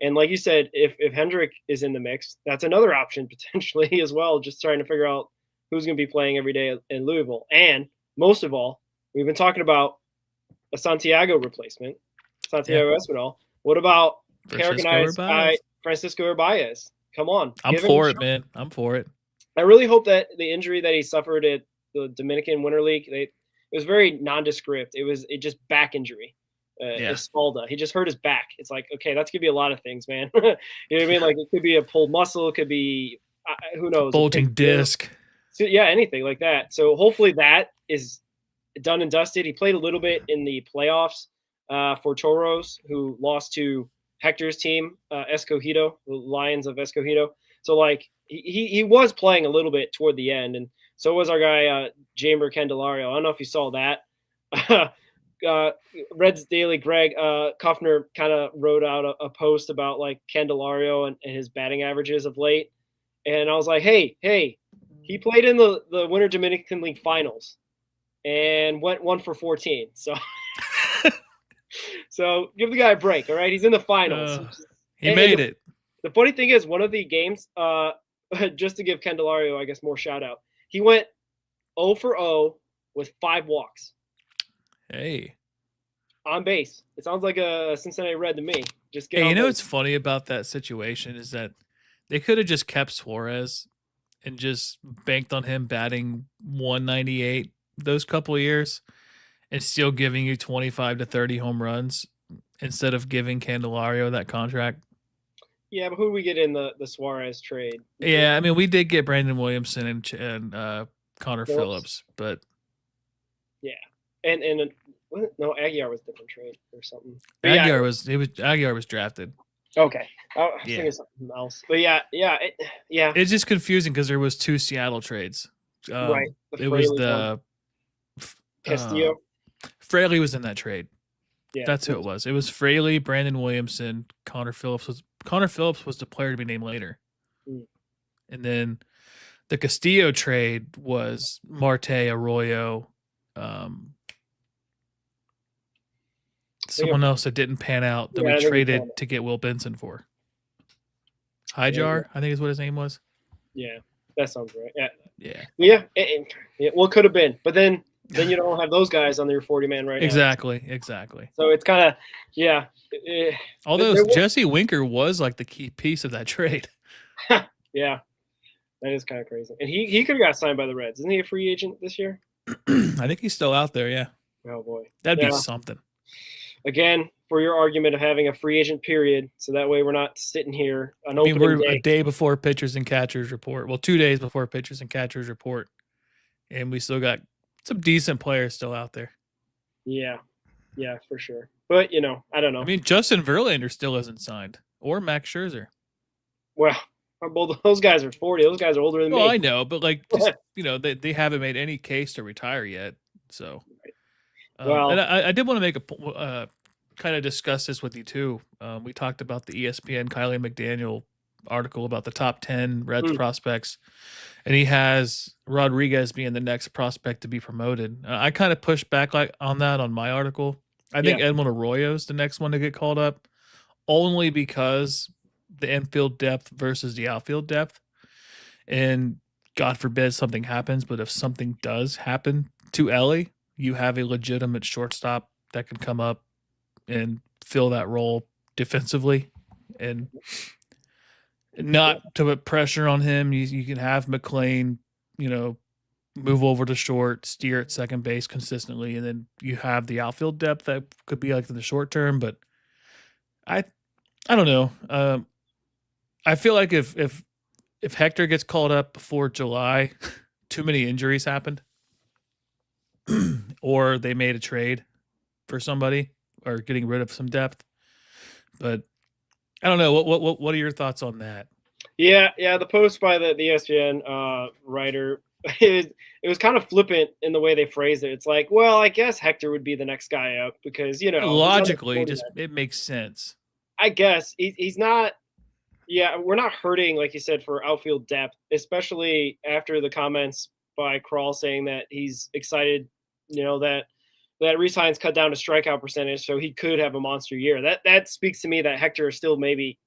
and like you said, if Hendrick is in the mix, that's another option potentially as well. Just trying to figure out who's going to be playing every day in Louisville, and most of all, we've been talking about a Santiago replacement, Santiago Espinal. What about Carrick guy Francisco Urbaez? Come on, I'm for it, man. I'm for it. I really hope that the injury that he suffered at the Dominican Winter League, it was very nondescript. It just back injury. Espalda. He just hurt his back. It's like, okay, that's gonna be a lot of things, man. You know what I mean? Like it could be a pulled muscle, it could be who knows, bulging disc. So, yeah, anything like that. So hopefully that is done and dusted. He played a little bit in the playoffs for Toros, who lost to Hector's team, Escogido, the Lions of Escogido. So like he was playing a little bit toward the end, and so was our guy Jamer Candelario. I don't know if you saw that. Reds Daily Greg Kuffner kind of wrote out a post about like Candelario and his batting averages of late, and I was like, hey, he played in the Winter Dominican League Finals and went 1 for 14. So give the guy a break, all right? He's in the finals. He made it. The funny thing is, one of the games, just to give Candelario, I guess, more shout out, he went 0 for 0 with 5 walks. Hey. On base. It sounds like a Cincinnati Red to me. Just get you know what's funny about that situation is that they could have just kept Suarez and just banked on him batting 198 those couple of years and still giving you 25 to 30 home runs instead of giving Candelario that contract. Yeah, but who do we get in the Suarez trade? Yeah, I mean, we did get Brandon Williamson and Connor Phillips, but yeah, and no, Aguiar was a different trade or something. But Aguiar was drafted. Okay, I was thinking something else, but yeah. It's just confusing because there was 2 Seattle trades. Right, it was the Castillo. Fraley was in that trade. Yeah, that's who it was. It was Fraley, Brandon Williamson, Connor Phillips was the player to be named later. And then the Castillo trade was Marte, Arroyo, someone else that didn't pan out that we traded to get Will Benson for. Hijar, I think is what his name was. Yeah, that sounds right. Yeah. Well, it could have been, but then you don't have those guys on your 40-man right now. Exactly. So it's kind of, Although Jesse Winker was like the key piece of that trade. Yeah, that is kind of crazy. And he could have got signed by the Reds. Isn't he a free agent this year? I think he's still out there, yeah. Oh, boy. That'd be something. Again, for your argument of having a free agent period, so that way we're not sitting here we're a day before pitchers and catchers report. Well, 2 days before pitchers and catchers report. And we still got some decent players still out there. Yeah, for sure. But, I don't know. I mean, Justin Verlander still isn't signed. Or Max Scherzer. Well, both those guys are 40. Those guys are older than me. Well, I know, but they haven't made any case to retire yet. So, and I did want to make a kind of discuss this with you too. We talked about the ESPN Kylie McDaniel article about the top 10 Reds prospects, and he has Rodriguez being the next prospect to be promoted. I kind of pushed back on that on my article. I think Edwin Arroyo is the next one to get called up, only because the infield depth versus the outfield depth. And God forbid something happens, but if something does happen to Ellie, you have a legitimate shortstop that can come up and fill that role defensively and not to put pressure on him. You can have McLean, move over to short, steer at second base consistently, and then you have the outfield depth that could be like in the short term. But I don't know. I feel like if Hector gets called up before July, too many injuries happened, or they made a trade for somebody or getting rid of some depth. But I don't know. What are your thoughts on that? Yeah. The post by the ESPN writer, it was kind of flippant in the way they phrased it. It's like, well, I guess Hector would be the next guy up because logically, it makes sense. I guess he's not. Yeah, we're not hurting, like you said, for outfield depth, especially after the comments by Krall saying that he's excited, that Rhys Hines cut down to strikeout percentage, so he could have a monster year. That speaks to me that Hector is still maybe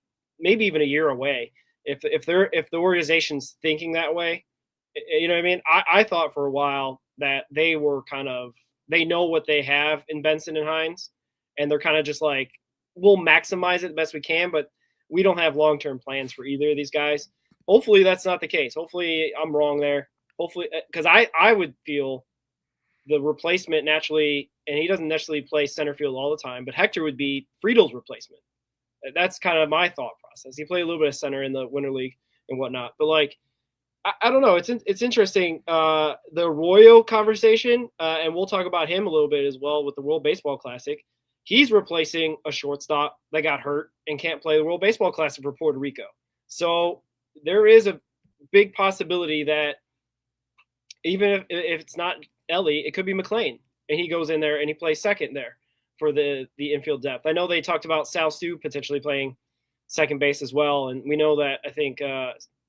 even a year away. If the organization's thinking that way, you know what I mean? I thought for a while that they know what they have in Benson and Hines, and they're kind of just like, we'll maximize it the best we can, but we don't have long-term plans for either of these guys. Hopefully that's not the case. Hopefully I'm wrong there. Hopefully, because I would feel the replacement naturally, and he doesn't necessarily play center field all the time, but Hector would be Friedel's replacement. That's kind of my thought process. He played a little bit of center in the Winter League and whatnot, but like, I don't know. It's interesting. The Arroyo conversation, and we'll talk about him a little bit as well with the World Baseball Classic. He's replacing a shortstop that got hurt and can't play the World Baseball Classic for Puerto Rico. So there is a big possibility that even if it's not Ellie, it could be McLean, and he goes in there and he plays second there for the infield depth. I know they talked about Sal Stu potentially playing second base as well, and we know that I think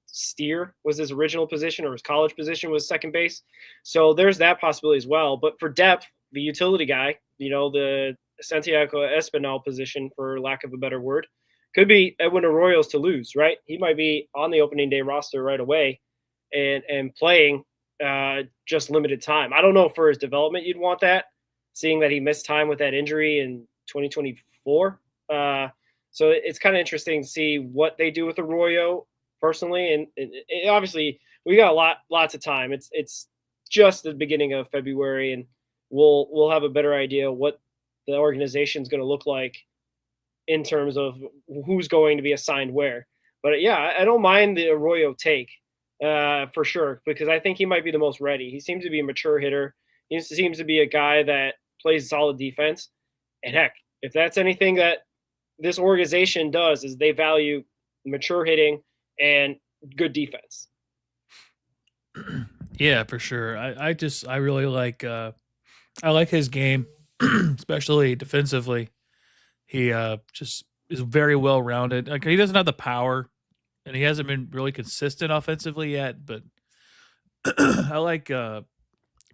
Steer was his original position, or his college position was second base. So there's that possibility as well. But for depth, the utility guy, the Santiago Espinal position, for lack of a better word, could be Edwin Arroyo's to lose, right? He might be on the opening day roster right away and playing just limited time. I don't know if for his development you'd want that, seeing that he missed time with that injury in 2024. So it's kind of interesting to see what they do with Arroyo personally. And obviously we got lots of time. It's just the beginning of February, and we'll have a better idea what the organization is going to look like in terms of who's going to be assigned where. But yeah, I don't mind the Arroyo take for sure, because I think he might be the most ready. He seems to be a mature hitter. He seems to be a guy that plays solid defense. And heck, if that's anything that this organization does, is they value mature hitting and good defense. Yeah, for sure. I really like I like his game, especially defensively. He just is very well rounded. Like, he doesn't have the power, and he hasn't been really consistent offensively yet. But I like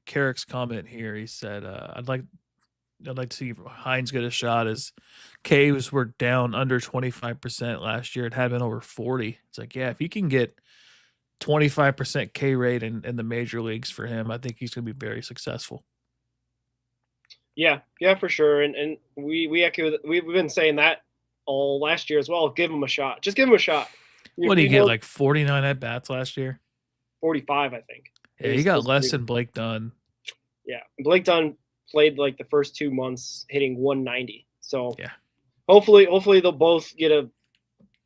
Carrick's comment here. He said, "I'd like to see Hines get a shot, as Ks were down under 25% last year. It had been over 40. It's like, yeah, if he can get 25% K rate in the major leagues for him, I think he's going to be very successful." Yeah, for sure. And we've been saying that all last year as well. Give him a shot. Just give him a shot. What did he get, like 49 at bats last year? 45, I think. Yeah, he got less than Blake Dunn. Yeah, Blake Dunn played like the first 2 months hitting 190. So yeah, hopefully they'll both get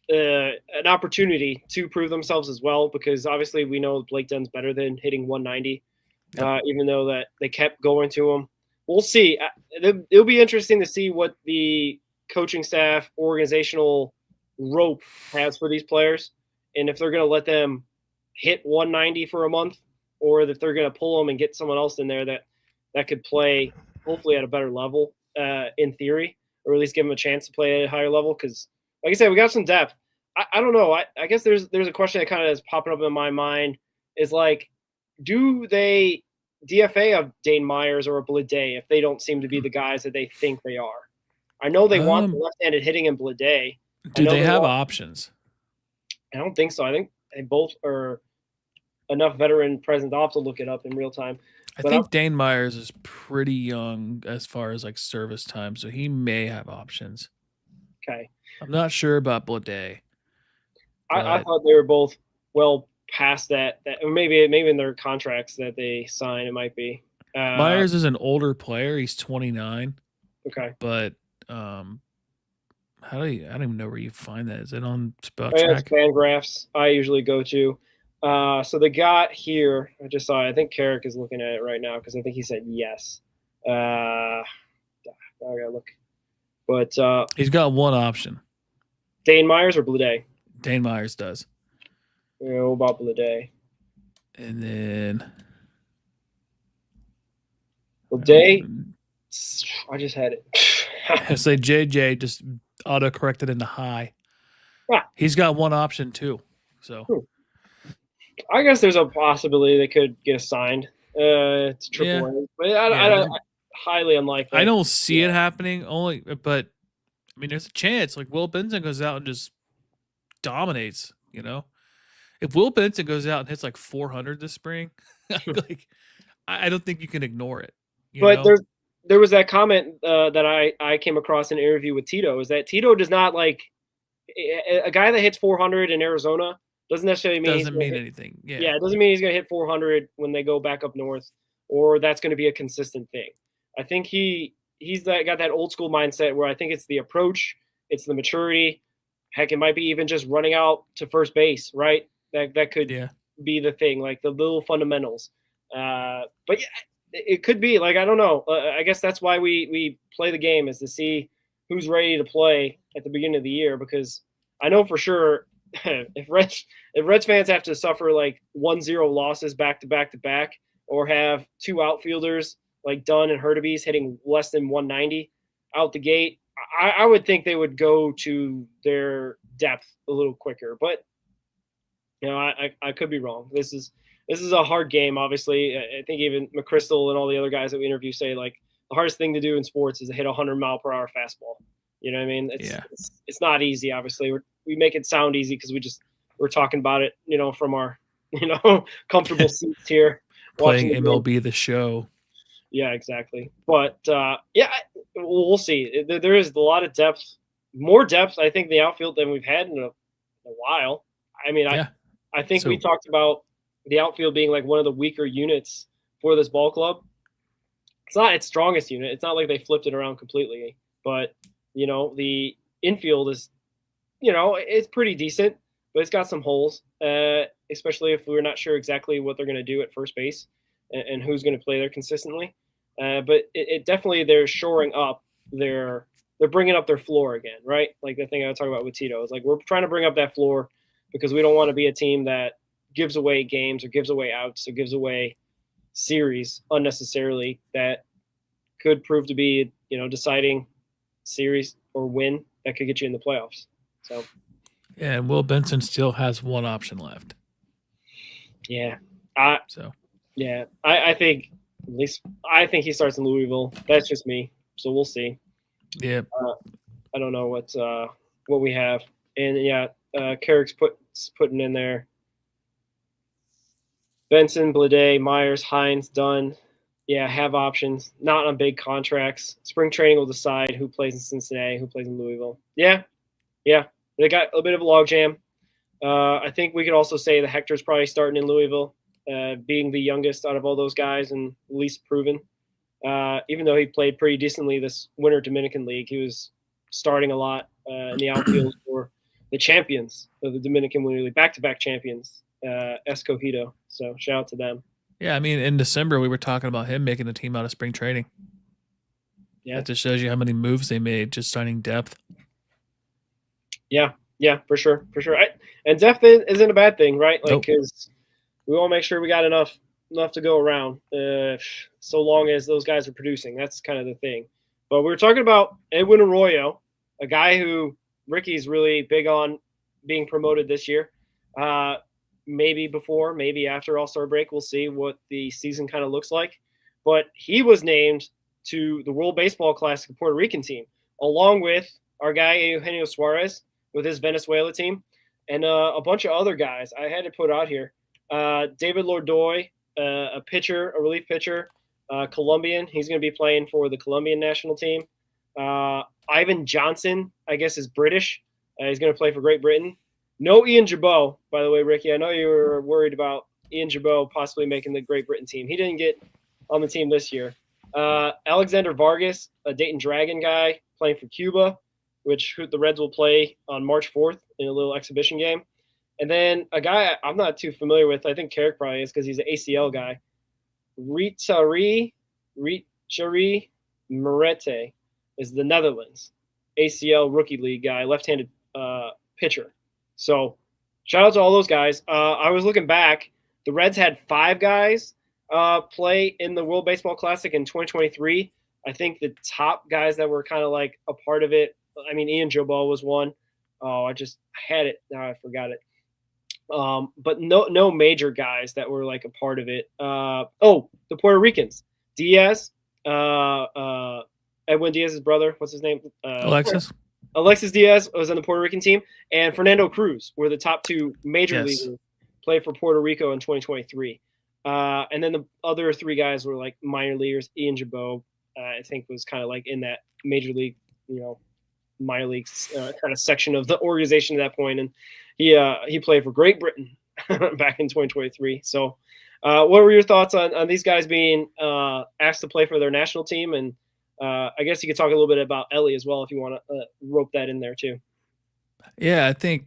an opportunity to prove themselves as well, because obviously we know Blake Dunn's better than hitting 190, even though that they kept going to him. We'll see. It'll be interesting to see what the coaching staff organizational rope has for these players, and if they're going to let them hit 190 for a month, or if they're going to pull them and get someone else in there that could play hopefully at a better level in theory, or at least give them a chance to play at a higher level. Because like I said, we got some depth. I don't know. I guess there's a question that kind of is popping up in my mind, is like, do they DFA of Dane Myers or a Bleday if they don't seem to be the guys that they think they are? I know they want the left-handed hitting in Bleday. Do they have options? I don't think so. I think they both are. enough veteran presence. I'll have to look it up in real time. I But think Dane Myers is pretty young as far as like service time, so he may have options. okay. I'm not sure about Blade. I thought they were both well past that or maybe in their contracts that they sign, it might be. Myers is an older player. He's 29. Okay. But I don't even know where you find that. Is it on Spell Oh, yeah, it's Track? Fangraphs I usually go to. So they got here. I just saw it. I think Carrick is looking at it right now because I think he said yes. I gotta look. But He's got one option. Dane Myers or Blade? Dane Myers does. Yeah, what about Blade? And then Blade, I just had it. I say JJ just auto corrected into high. Yeah. He's got one option too. So I guess there's a possibility they could get assigned to AAA, but I don't highly unlikely. I don't see it happening. But I mean, there's a chance. Like Will Benson goes out and just dominates. You know, if Will Benson goes out and hits like 400 this spring, like I don't think you can ignore it. But there was that comment that I came across in an interview with Tito, is that Tito does not like a guy that hits 400 in Arizona doesn't necessarily mean anything. Yeah, it doesn't mean he's going to hit 400 when they go back up north, or that's going to be a consistent thing. I think he's got that old school mindset where I think it's the approach, it's the maturity. Heck, it might be even just running out to first base, right? That could be the thing, like the little fundamentals. But yeah, it could be like, I don't know. I guess that's why we play the game, is to see who's ready to play at the beginning of the year, because I know for sure if Reds fans have to suffer like 1-0 losses back to back to back, or have two outfielders like Dunn and Hurtubise hitting less than 190 out the gate, I would think they would go to their depth a little quicker. But you know, I could be wrong. This is a hard game. Obviously, I think even McChrystal and all the other guys that we interview say like the hardest thing to do in sports is to hit 100-mile-per-hour fastball. You know what I mean? It's not easy. Obviously, we make it sound easy because we're talking about it, you know, from our comfortable seats here, playing MLB The Show. Yeah, exactly. But we'll see. There is a lot of depth, more depth, I think, in the outfield than we've had in a while. I mean, I think we talked about the outfield being like one of the weaker units for this ball club. It's not its strongest unit. It's not like they flipped it around completely, but the infield is, it's pretty decent, but it's got some holes, especially if we're not sure exactly what they're going to do at first base and who's going to play there consistently. But it definitely, they're shoring up they're bringing up their floor again, right? Like the thing I was talking about with Tito is like, we're trying to bring up that floor because we don't want to be a team that gives away games or gives away outs or gives away series unnecessarily that could prove to be, deciding series or win that could get you in the playoffs. So, yeah, and Will Benson still has one option left. Yeah. I think I think he starts in Louisville. That's just me. So we'll see. Yeah. I don't know what we have. And Carrick's putting in there Benson, Blade, Myers, Hines, Dunn. Yeah, have options. Not on big contracts. Spring training will decide who plays in Cincinnati, who plays in Louisville. Yeah. They got a bit of a logjam. I think we could also say that Hector's probably starting in Louisville, being the youngest out of all those guys and least proven. Even though he played pretty decently this Winter Dominican League, he was starting a lot in the outfield for the champions of the Dominican Winter League, back-to-back champions, Escogido. So shout out to them. Yeah, I mean, in December, we were talking about him making the team out of spring training. Yeah. That just shows you how many moves they made, just signing depth. Yeah, for sure. And depth isn't a bad thing, right? Like, because we want to make sure we got enough to go around, so long as those guys are producing. That's kind of the thing. But we were talking about Edwin Arroyo, a guy who Ricky's really big on being promoted this year. Maybe before, maybe after All-Star break, we'll see what the season kind of looks like. But he was named to the World Baseball Classic Puerto Rican team, along with our guy Eugenio Suarez with his Venezuela team, and a bunch of other guys. I had to put out here. David Lourdoy, a relief pitcher, Colombian. He's going to be playing for the Colombian national team. Ivan Johnson, I guess, is British. He's going to play for Great Britain. No Ian Jabot, by the way, Ricky. I know you were worried about Ian Jabot possibly making the Great Britain team. He didn't get on the team this year. Alexander Vargas, a Dayton Dragon guy playing for Cuba, which the Reds will play on March 4th in a little exhibition game. And then a guy I'm not too familiar with, I think Carrick probably is because he's an ACL guy. Ritsari Merete is the Netherlands ACL rookie league guy, left-handed pitcher. So shout out to all those guys. I was looking back. The Reds had 5 guys play in the World Baseball Classic in 2023. I think the top guys that were kind of like a part of it, I mean, Ian Jabot was one. Oh, I just had it. Now I forgot it. But no major guys that were like a part of it. The Puerto Ricans. Diaz, Edwin Diaz's brother. What's his name? Alexis Diaz was on the Puerto Rican team, and Fernando Cruz were the top 2 major leaguers play for Puerto Rico in 2023. And then the other 3 guys were like minor leaguers. Ian Jabot, I think, was kind of like in that major league, minor league kind of section of the organization at that point. And he played for Great Britain back in 2023. So what were your thoughts on these guys being asked to play for their national team? And I guess you could talk a little bit about Ellie as well if you want to rope that in there too. Yeah, I think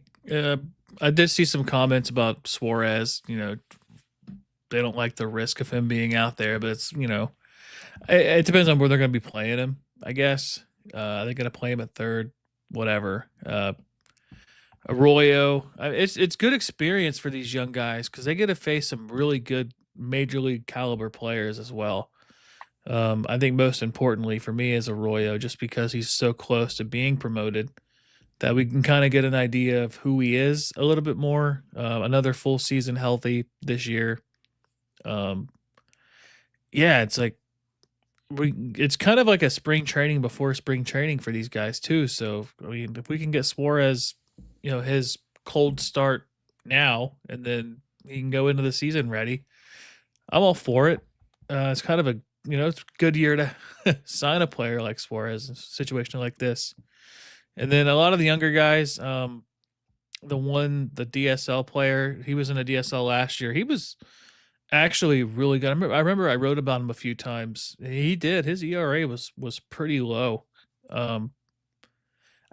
I did see some comments about Suarez. They don't like the risk of him being out there, but it's it depends on where they're going to be playing him. I guess they're going to play him at third, whatever. Arroyo, it's good experience for these young guys because they get to face some really good major league caliber players as well. I think most importantly for me is Arroyo, just because he's so close to being promoted, that we can kind of get an idea of who he is a little bit more. Another full season healthy this year. It's like it's kind of like a spring training before spring training for these guys too. So I mean, if we can get Suarez, his cold start now, and then he can go into the season ready, I'm all for it. It's kind of a it's a good year to sign a player like Suarez in a situation like this. And then a lot of the younger guys, the DSL player, he was in a DSL last year. He was actually really good. I remember I wrote about him a few times. His ERA was pretty low. I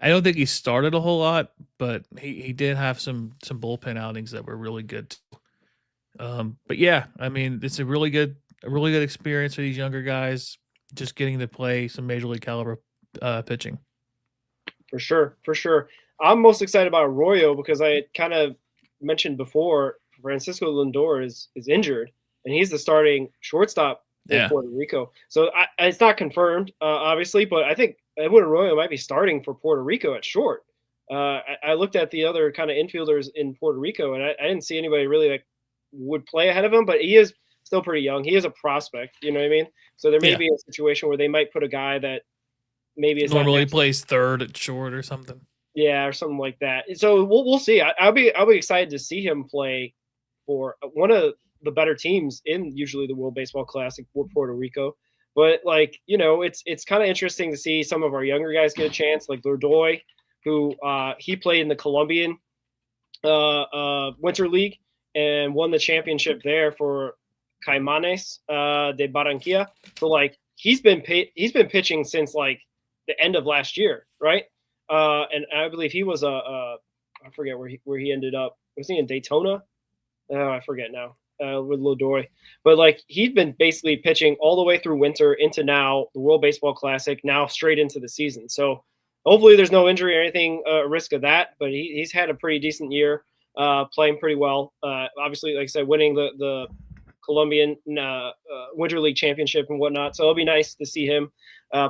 don't think he started a whole lot, but he did have some bullpen outings that were really good. But yeah, I mean, it's a really good experience for these younger guys, just getting to play some major league caliber pitching. For sure. I'm most excited about Arroyo because I kind of mentioned before Francisco Lindor is injured, and he's the starting shortstop for Puerto Rico. So it's not confirmed, obviously, but I think Edwin Arroyo might be starting for Puerto Rico at short. I looked at the other kind of infielders in Puerto Rico, and I didn't see anybody really that would play ahead of him, but he is still pretty young. He is a prospect, you know what I mean? So there may be a situation where they might put a guy that maybe is normally plays third at short or something. Yeah, or something like that. So we'll see. I'll be excited to see him play for one of the better teams in usually the World Baseball Classic for Puerto Rico. But it's kind of interesting to see some of our younger guys get a chance, like Lourdoy, who he played in the Colombian Winter League and won the championship there for Caimanes de Barranquilla. So he's been pitching since the end of last year, right? And I believe he was I forget where he ended up. Was he in Daytona? Oh, I forget now. With Lourdoy, but he's been basically pitching all the way through winter into now the World Baseball Classic, now straight into the season. So hopefully there's no injury or anything risk of that. But he's had a pretty decent year, playing pretty well. Obviously, like I said, winning the Colombian Winter League championship and whatnot. So it'll be nice to see him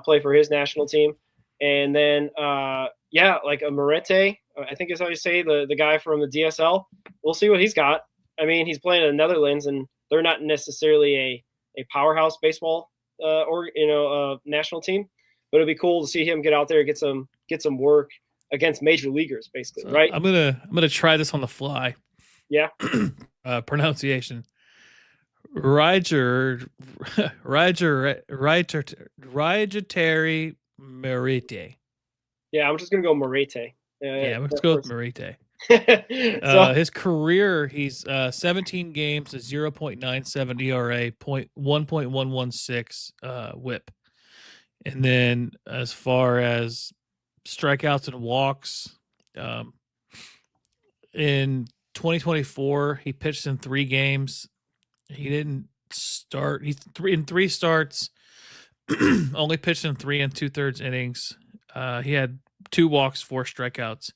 play for his national team. And then like a Merete, I think is how you say the guy from the DSL. We'll see what he's got. I mean, he's playing in the Netherlands, and they're not necessarily a powerhouse baseball national team, but it'd be cool to see him get out there and get some work against major leaguers, basically, right? I'm gonna try this on the fly. Yeah. pronunciation. Ryger Rygetary Merite. Yeah, I'm just gonna go Morete. Yeah, let's go with Merite. So His career, he's 17 games, a 0.97 ERA, 1.116 WHIP. And then as far as strikeouts and walks, in 2024, he pitched in 3 games. He didn't start. He's in 3 starts, only pitched in 3 and 2/3 innings. He had 2 walks, 4 strikeouts.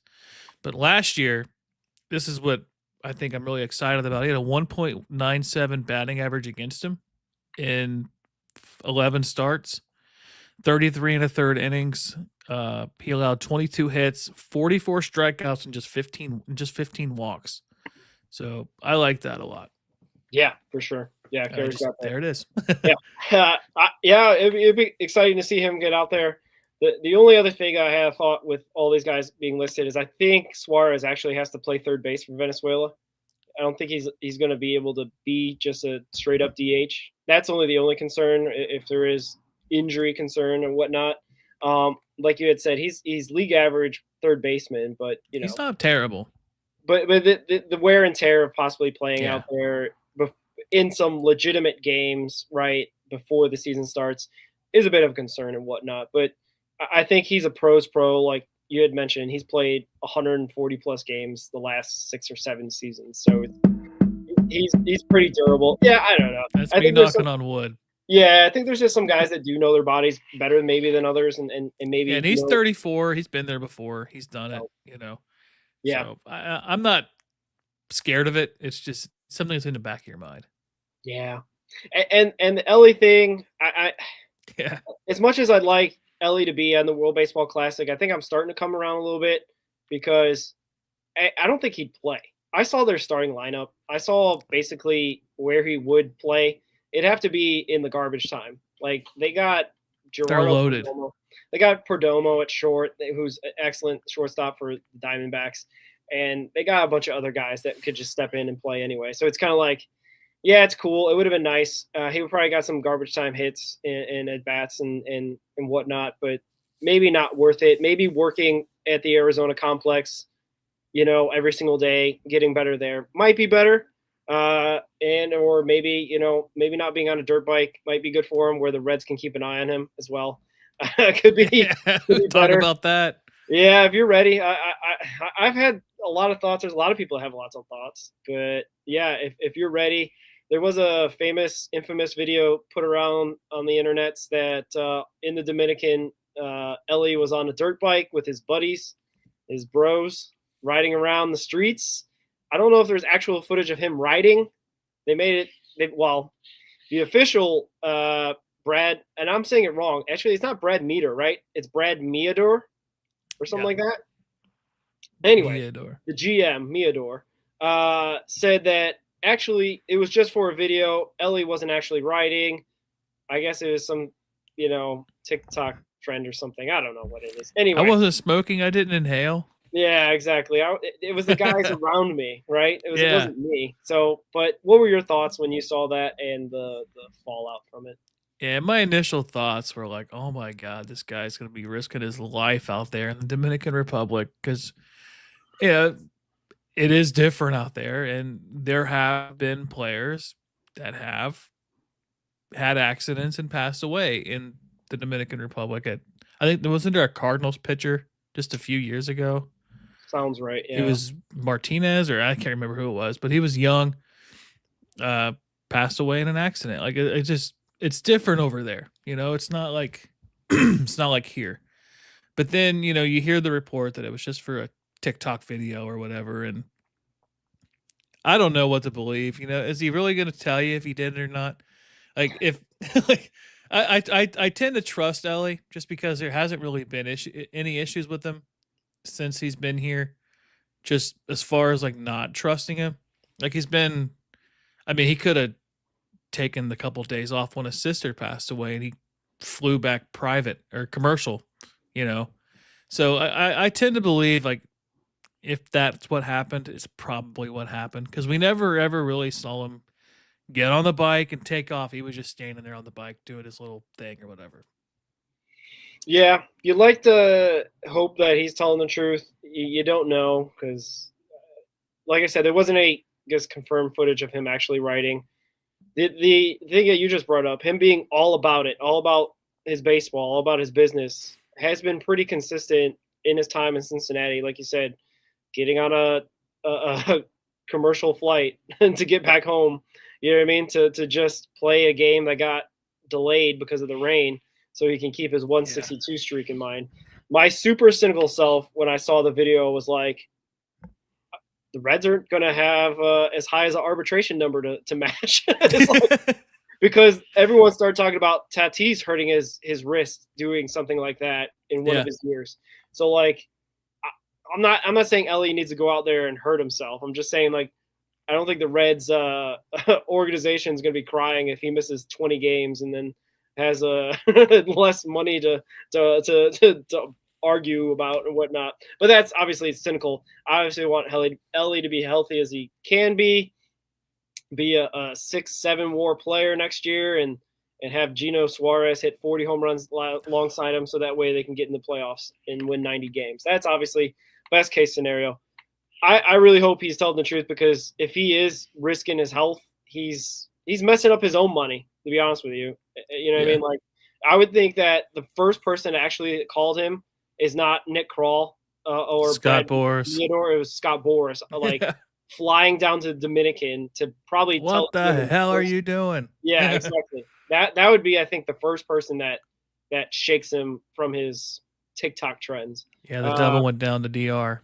But last year, this is what I think I'm really excited about. He had a 1.97 batting average against him in 11 starts, 33 and a third innings. He allowed 22 hits, 44 strikeouts, and just 15 walks. So I like that a lot. yeah, for sure. Yeah, Carey's got that. There it is. Yeah, it'd be exciting to see him get out there. The only other thing I have thought with all these guys being listed is I think Suarez actually has to play third base for Venezuela. I don't think he's going to be able to be just a straight up DH. That's only the only concern if there is injury concern and whatnot. Like you had said, he's league average third baseman, but he's not terrible. But the wear and tear of possibly playing out there in some legitimate games right before the season starts is a bit of a concern and whatnot. But I think he's a pro's pro, like you had mentioned. He's played 140 plus games the last 6 or 7 seasons, so he's pretty durable. Yeah, I don't know. That's me knocking on wood. Yeah, I think there's just some guys that do know their bodies better maybe than others, and maybe. Yeah, and he's 34. He's been there before. He's done it. Yeah, so I'm not scared of it. It's just something that's in the back of your mind. Yeah, and the Ellie thing, I yeah. As much as I'd like Ellie to be on the World Baseball Classic, I think I'm starting to come around a little bit because I don't think he'd play. I saw their starting lineup. I saw basically where he would play. It'd have to be in the garbage time. Like they got Gerardo. They're loaded. Perdomo. They got Perdomo at short, who's an excellent shortstop for the Diamondbacks, and they got a bunch of other guys that could just step in and play anyway. So it's kind of like, yeah, it's cool. It would have been nice. He would probably got some garbage time hits and at bats and whatnot, but maybe not worth it. Maybe working at the Arizona complex, every single day, getting better there might be better. Or maybe, maybe not being on a dirt bike might be good for him, where the Reds can keep an eye on him as well. Could be talk better. About that. Yeah, if you're ready. I've had a lot of thoughts. There's a lot of people that have lots of thoughts, but yeah, if you're ready. There was a infamous video put around on the internet that in the Dominican, Ellie was on a dirt bike with his buddies, his bros, riding around the streets. I don't know if there's actual footage of him riding. They made it. The official Brad, and I'm saying it wrong. Actually, it's not Brad Meador, right? It's Brad Meador or something like that. Anyway, Meador. The GM, Meador, said that actually it was just for a video. Ellie wasn't actually riding. I guess it was some, TikTok trend or something. I don't know what it is. Anyway. I wasn't smoking. I didn't inhale. Yeah, exactly. It was the guys around me, right? It wasn't me. So, but what were your thoughts when you saw that and the fallout from it? Yeah, my initial thoughts were like, oh my God, this guy's going to be risking his life out there in the Dominican Republic because, it is different out there. And there have been players that have had accidents and passed away in the Dominican Republic. I think there wasn't there a Cardinals pitcher just a few years ago. Sounds right. Yeah. It was Martinez, or I can't remember who it was, but he was young, passed away in an accident. Like it's different over there. It's not like it's not like here. But then, you hear the report that it was just for a TikTok video or whatever, and I don't know what to believe. Is he really going to tell you if he did it or not? Like if like I tend to trust Ellie just because there hasn't really been any issues with him since he's been here. Just as far as like not trusting him, like he could have taken the couple days off when his sister passed away and he flew back private or commercial, So I tend to believe like if that's what happened, it's probably what happened because we never ever really saw him get on the bike and take off. He was just standing there on the bike doing his little thing or whatever. Yeah, you'd like to hope that he's telling the truth. You don't know because, like I said, there wasn't any, I guess, confirmed footage of him actually riding. The thing that you just brought up, him being all about it, all about his baseball, all about his business, has been pretty consistent in his time in Cincinnati. Like you said, getting on a commercial flight to get back home. You know what I mean? To just play a game that got delayed because of the rain, so he can keep his 162 streak in mind. My super cynical self, when I saw the video, was like, the Reds aren't going to have as high as an arbitration number to match. Because everyone started talking about Tatis hurting his wrist doing something like that in one of his years. So, like, I'm not saying Ellie needs to go out there and hurt himself. I'm just saying, like, I don't think the Reds organization is going to be crying if he misses 20 games and then has less money to argue about and whatnot. But that's obviously cynical. I obviously want Ellie to be healthy as he can be a 6-7 WAR player next year, and have Eugenio Suarez hit 40 home runs alongside him, so that way they can get in the playoffs and win 90 games. That's obviously best case scenario. I really hope he's telling the truth, because if he is risking his health, he's messing up his own money, to be honest with you. You know what I mean? Like, I would think that the first person that actually called him is not Nick Kroll or Scott Boras. Theodore. It was Scott Boras, like flying down to the Dominican to probably tell what the hell are you doing? Yeah, exactly. That would be, I think, the first person that shakes him from his TikTok trends. Yeah, the devil went down to DR.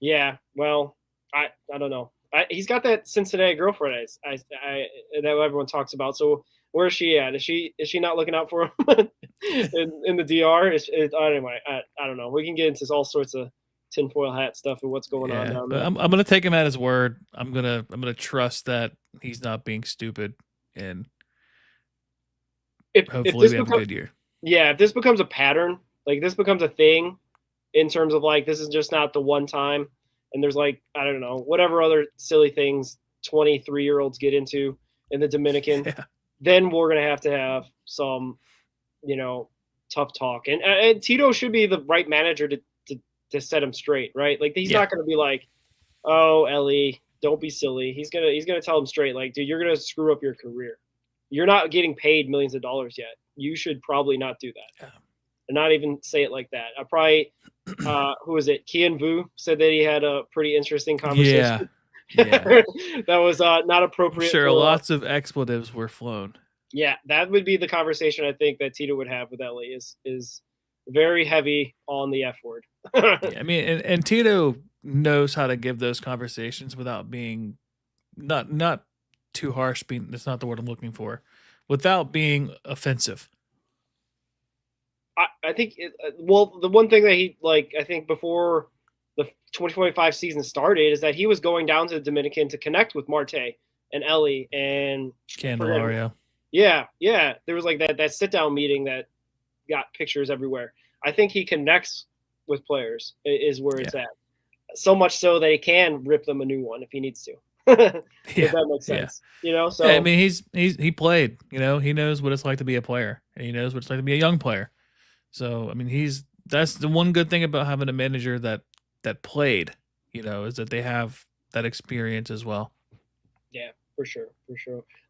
Yeah, well, I don't know. He's got that Cincinnati girlfriend that everyone talks about. So where is she at? Is she not looking out for him in the DR? Anyway, I don't know. We can get into all sorts of tinfoil hat stuff and what's going on down there. I'm gonna take him at his word. I'm gonna trust that he's not being stupid, and hopefully we have a good year. Yeah, if this becomes a pattern, like this becomes a thing, in terms of like this is just not the one time, and there's like, I don't know, whatever other silly things 23-year-olds get into in the Dominican, then we're gonna have to have some, tough talk. And Tito should be the right manager to set him straight, right? Like he's not gonna be like, oh, Ellie, don't be silly. He's gonna tell him straight, like, dude, you're gonna screw up your career. You're not getting paid millions of dollars yet. You should probably not do that. Yeah. And not even say it like that. I probably, who was it? Kian Vu said that he had a pretty interesting conversation. Yeah. That was not appropriate. I'm sure lots of expletives were flown. Yeah, that would be the conversation I think that Tito would have with Ellie is very heavy on the F word. I mean, and Tito knows how to give those conversations without being not too harsh. That's not the word I'm looking for. Without being offensive. I think, the one thing that he, like, I think before the 2025 season started is that he was going down to the Dominican to connect with Marte and Ellie and Candelario. Yeah. There was like that sit-down meeting that got pictures everywhere. I think he connects with players is where it's at. So much so that he can rip them a new one if he needs to. If that makes sense. So I mean, he played, he knows what it's like to be a player, and he knows what it's like to be a young player. So, I mean, that's the one good thing about having a manager that played, is that they have that experience as well. Yeah, for sure.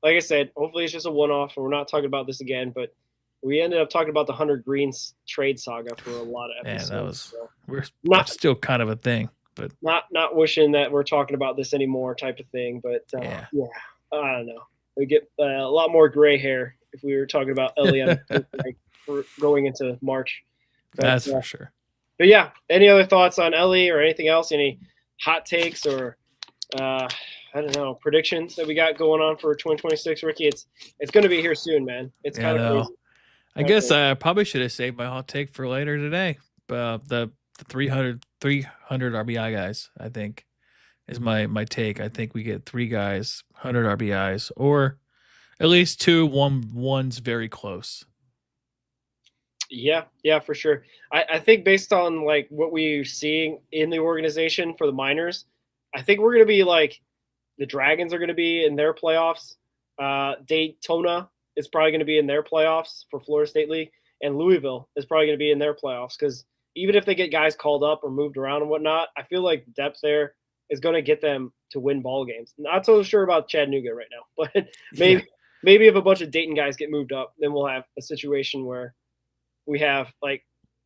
Like I said, hopefully it's just a one-off, and we're not talking about this again, but we ended up talking about the Hunter Greens trade saga for a lot of episodes. We're still kind of a thing, but not wishing that we're talking about this anymore type of thing. But I don't know. We get a lot more gray hair if we were talking about Ellie for going into March. But, that's for sure. But yeah, any other thoughts on Ellie or anything else? Any hot takes or I don't know, predictions that we got going on for 2026, Ricky? It's going to be here soon, man. It's kind of crazy. I guess I probably should have saved my hot take for later today. The 300 RBI guys, I think, is my take. I think we get 3 guys, 100 RBIs, or at least 2. One's very close. Yeah, for sure. I think based on like what we're seeing in the organization for the minors, I think we're going to be like the Dragons are going to be in their playoffs. Daytona is probably going to be in their playoffs for Florida State League, and Louisville is probably going to be in their playoffs because even if they get guys called up or moved around and whatnot, I feel like the depth there is going to get them to win ball games. Not so sure about Chattanooga right now, but maybe if a bunch of Dayton guys get moved up, then we'll have a situation where we have like,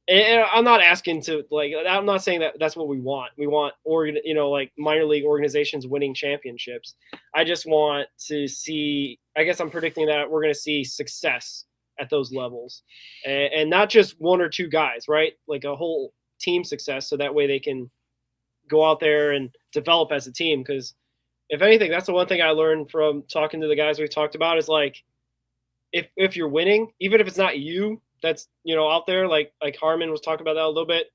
and I'm not asking to like, I'm not saying that that's what we want. We want like minor league organizations winning championships. I just want to see, I guess I'm predicting that we're going to see success at those levels and not just one or two guys, right? Like a whole team success. So that way they can go out there and develop as a team. Cause if anything, that's the one thing I learned from talking to the guys we talked about is like, if you're winning, even if it's not you, that's out there like Harmon was talking about that a little bit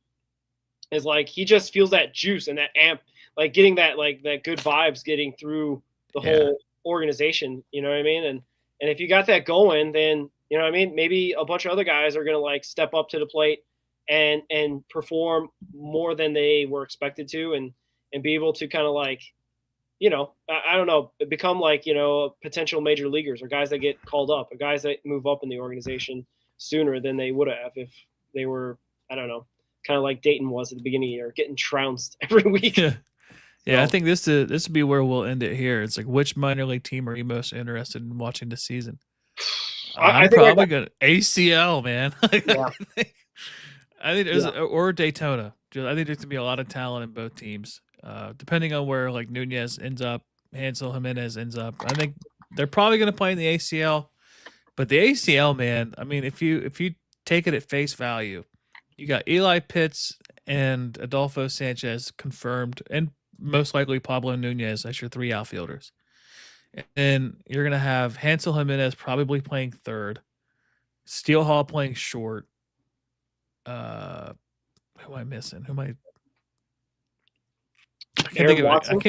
is like he just feels that juice and that amp like getting that like that good vibes getting through the whole organization, you know what I mean? And if you got that going, then you know what I mean, maybe a bunch of other guys are going to like step up to the plate and perform more than they were expected to and be able to kind of like I don't know, become like potential major leaguers or guys that get called up or guys that move up in the organization sooner than they would have if they were, I don't know, kind of like Dayton was at the beginning of the year, getting trounced every week. Yeah, I think this would be where we'll end it here. It's like, which minor league team are you most interested in watching this season? I'm probably going to ACL, man. Yeah. I think there's or Daytona. I think there's going to be a lot of talent in both teams. Depending on where like Nunez ends up, Hansel Jimenez ends up. I think they're probably going to play in the ACL. But the ACL, man, I mean, if you take it at face value, you got Eli Pitts and Adolfo Sanchez confirmed, and most likely Pablo Nunez as your three outfielders. And then you're going to have Hansel Jimenez probably playing third, Steele Hall playing short. Who am I missing? Aaron Watson?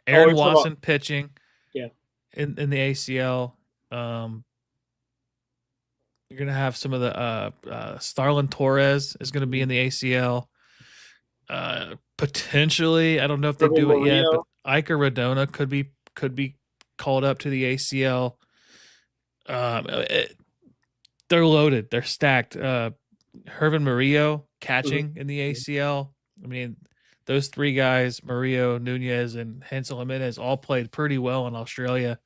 Aaron Watson pitching. Yeah. In the ACL. You're going to have some of the Starlin Torres is going to be in the ACL. Potentially, I don't know if they do it yet, but Iker Rodona could be called up to the ACL. They're loaded. They're stacked. Hervin Murillo catching in the ACL. I mean, those three guys, Murillo, Nunez, and Hansel Jimenez, all played pretty well in Australia.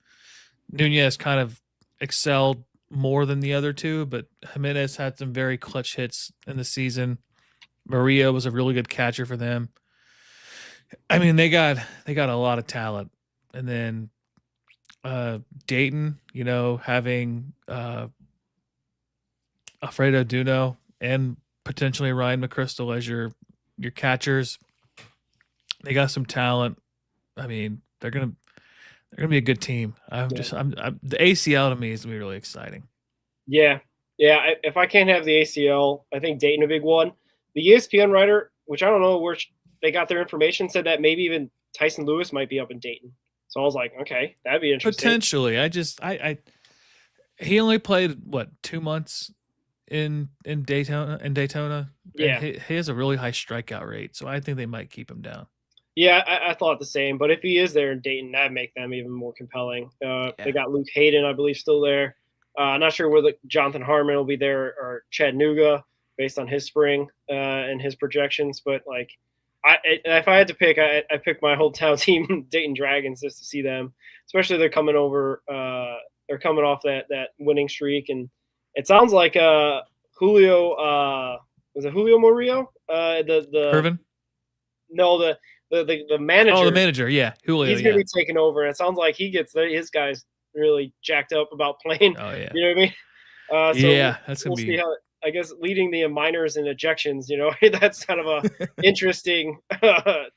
Nunez kind of excelled more than the other two, but Jimenez had some very clutch hits in the season. Murillo was a really good catcher for them. I mean, they got a lot of talent. And then Dayton, having Alfredo Duno and potentially Ryan McChrystal as your catchers. They got some talent. I mean, they're gonna be a good team. I'm the ACL to me is gonna be really exciting. Yeah. If I can't have the ACL, I think Dayton a big one. The ESPN writer, which I don't know where they got their information, said that maybe even Tyson Lewis might be up in Dayton. So I was like, okay, that'd be interesting. Potentially. He only played 2 months in Daytona. Yeah. He has a really high strikeout rate, so I think they might keep him down. Yeah, I thought the same. But if he is there in Dayton, that'd make them even more compelling. They got Luke Hayden, I believe, still there. I'm not sure whether Jonathan Harmon will be there or Chattanooga based on his spring and his projections. But if I had to pick, I pick my hometown team, Dayton Dragons, just to see them. Especially they're coming over. They're coming off that winning streak, and it sounds like Julio. Was it Julio Murillo? The Irvin? No, the manager. Oh, the manager, yeah, Julio. He's gonna be taking over, and it sounds like he gets his guys really jacked up about playing. Oh yeah, you know what I mean? So yeah, that's gonna be. See how, I guess leading the minors in ejections. That's kind of a interesting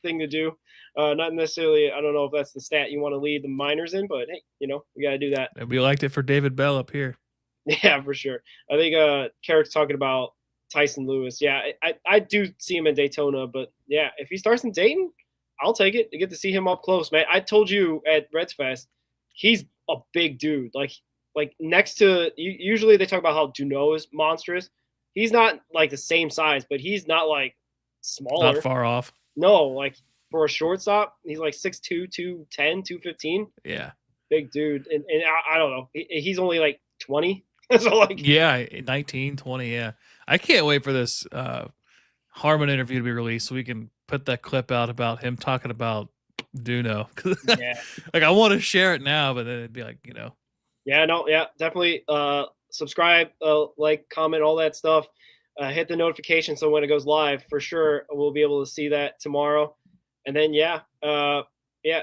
thing to do. Not necessarily. I don't know if that's the stat you want to lead the minors in, but hey, we got to do that. And we liked it for David Bell up here. Yeah, for sure. I think Carrick's talking about Tyson Lewis. Yeah, I do see him in Daytona, but yeah, if he starts in Dayton, I'll take it to get to see him up close, man. I told you at Reds Fest, he's a big dude. Like next to usually they talk about how Duno is monstrous. he's not like the same size, but he's not like smaller. Not far off. No, like for a shortstop, he's like 6'2", 210, 215. Yeah. Big dude. And I don't know. He's only like 20. So like Yeah, 19, 20, yeah. I can't wait for this Harmon interview to be released so we can put that clip out about him talking about Duno. yeah. Like I want to share it now, but then it'd be like, Yeah, no, yeah, definitely subscribe, like, comment, all that stuff. Hit the notification so when it goes live, for sure, we'll be able to see that tomorrow. And then,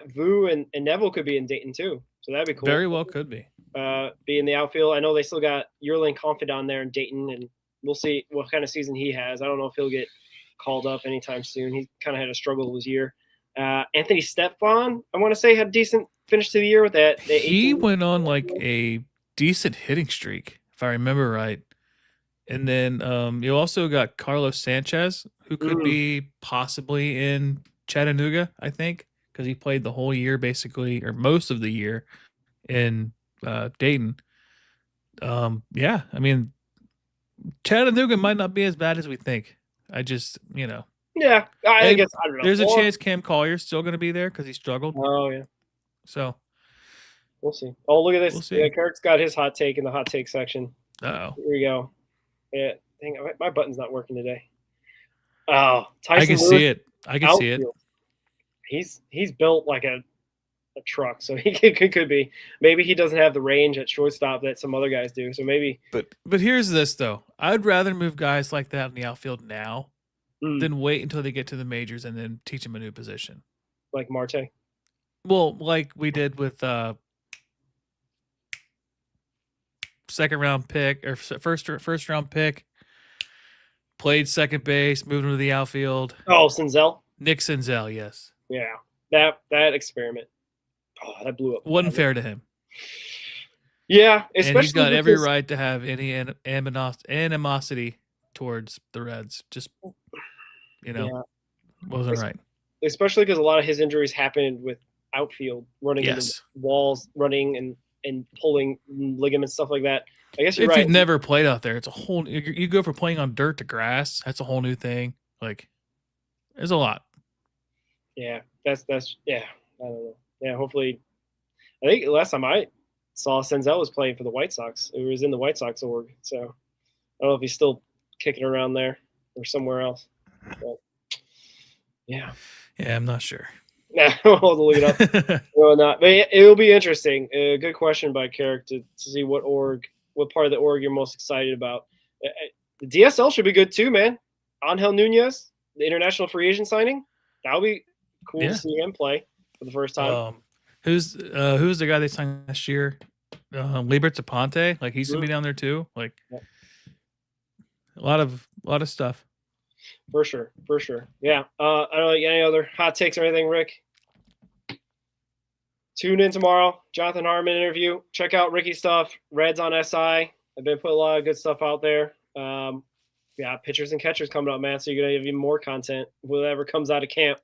Vu and Neville could be in Dayton too. So that'd be cool. Very well could be. Be in the outfield. I know they still got Yerlin Confidant there in Dayton, and we'll see what kind of season he has. I don't know if he'll get called up anytime soon. He kind of had a struggle this year. Anthony Stephon, I want to say, had a decent finish to the year with that. He went on like a decent hitting streak, if I remember right. And then you also got Carlos Sanchez, who could be possibly in Chattanooga, I think, because he played the whole year basically, or most of the year in Dayton. Yeah, I mean, Chattanooga might not be as bad as we think. I just, Yeah, I guess, I don't know. There's a chance Cam Collier's still going to be there because he struggled. Oh, yeah. So we'll see. Oh, look at this. We'll see. Yeah, Kirk's got his hot take in the hot take section. Uh-oh. Here we go. Yeah, dang, my button's not working today. Oh, Tyson I can Lewis, see it. I can see it. outfield. He's built like a truck, so he could be. Maybe he doesn't have the range at shortstop that some other guys do. So maybe. But here's this though. I'd rather move guys like that in the outfield now than wait until they get to the majors and then teach them a new position. Like Marte. Well, like we did with second round pick or first round pick, played second base, moved him to the outfield. Oh, Senzel. Nick Senzel, yes. Yeah, that experiment. Oh, that blew up. Wasn't fair to him. Yeah, And especially he's got every right to have any animosity towards the Reds. Just wasn't right. Especially because a lot of his injuries happened with outfield, running into walls, running and pulling ligaments, stuff like that. I guess you're if right. you've never played out there, it's a whole. You go from playing on dirt to grass. That's a whole new thing. Like, there's a lot. Yeah, that's yeah. I don't know. Yeah, hopefully. I think last time I saw Senzel was playing for the White Sox. It was in the White Sox org. So I don't know if he's still kicking around there or somewhere else. But, yeah. Yeah, I'm not sure. Nah, we'll look it up. No, not. But it will be interesting. Good question by Carrick to see what part of the org you're most excited about. The DSL should be good too, man. Angel Nunez, the international free agent signing, that'll be cool to see him play for the first time. Who's the guy they signed last year? Liberty Ponte, like he's gonna be down there too. Like a lot of stuff. For sure. Yeah. I don't know, any other hot takes or anything, Rick? Tune in tomorrow. Jonathan Harmon interview. Check out Ricky's stuff. Reds on SI. I've been putting a lot of good stuff out there. Pitchers and catchers coming up, man. So you're gonna have even more content, whatever comes out of camp.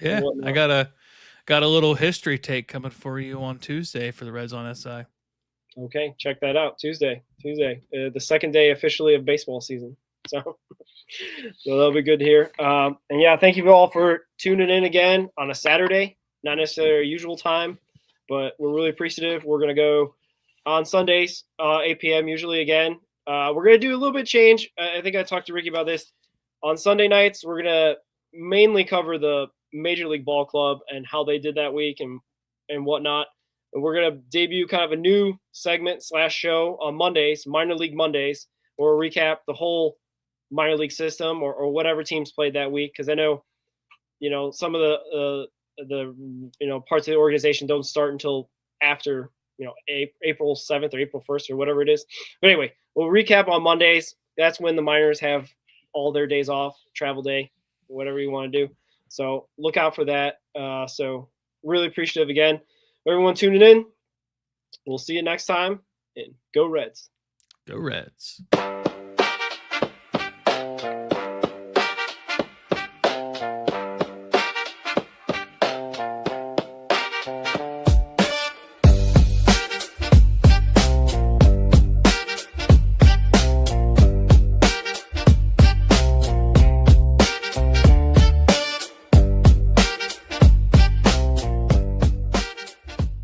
Yeah, I got a little history take coming for you on Tuesday for the Reds on SI. Okay, check that out. Tuesday, the second day officially of baseball season. So that'll be good to hear. And yeah, thank you all for tuning in again on a Saturday. Not necessarily our usual time, but we're really appreciative. We're going to go on Sundays, 8 p.m. usually again. We're going to do a little bit of change. I think I talked to Ricky about this. On Sunday nights, we're going to mainly cover the Major League Ball Club and how they did that week and whatnot. And we're going to debut kind of a new segment / show on Mondays, Minor League Mondays, where we'll recap the whole minor league system or whatever teams played that week. Because I know, some of the parts of the organization don't start until after, April 7th or April 1st or whatever it is. But anyway, we'll recap on Mondays. That's when the minors have all their days off, travel day, whatever you want to do. So look out for that. So really appreciative again. Everyone tuning in. We'll see you next time, and go Reds. Go Reds.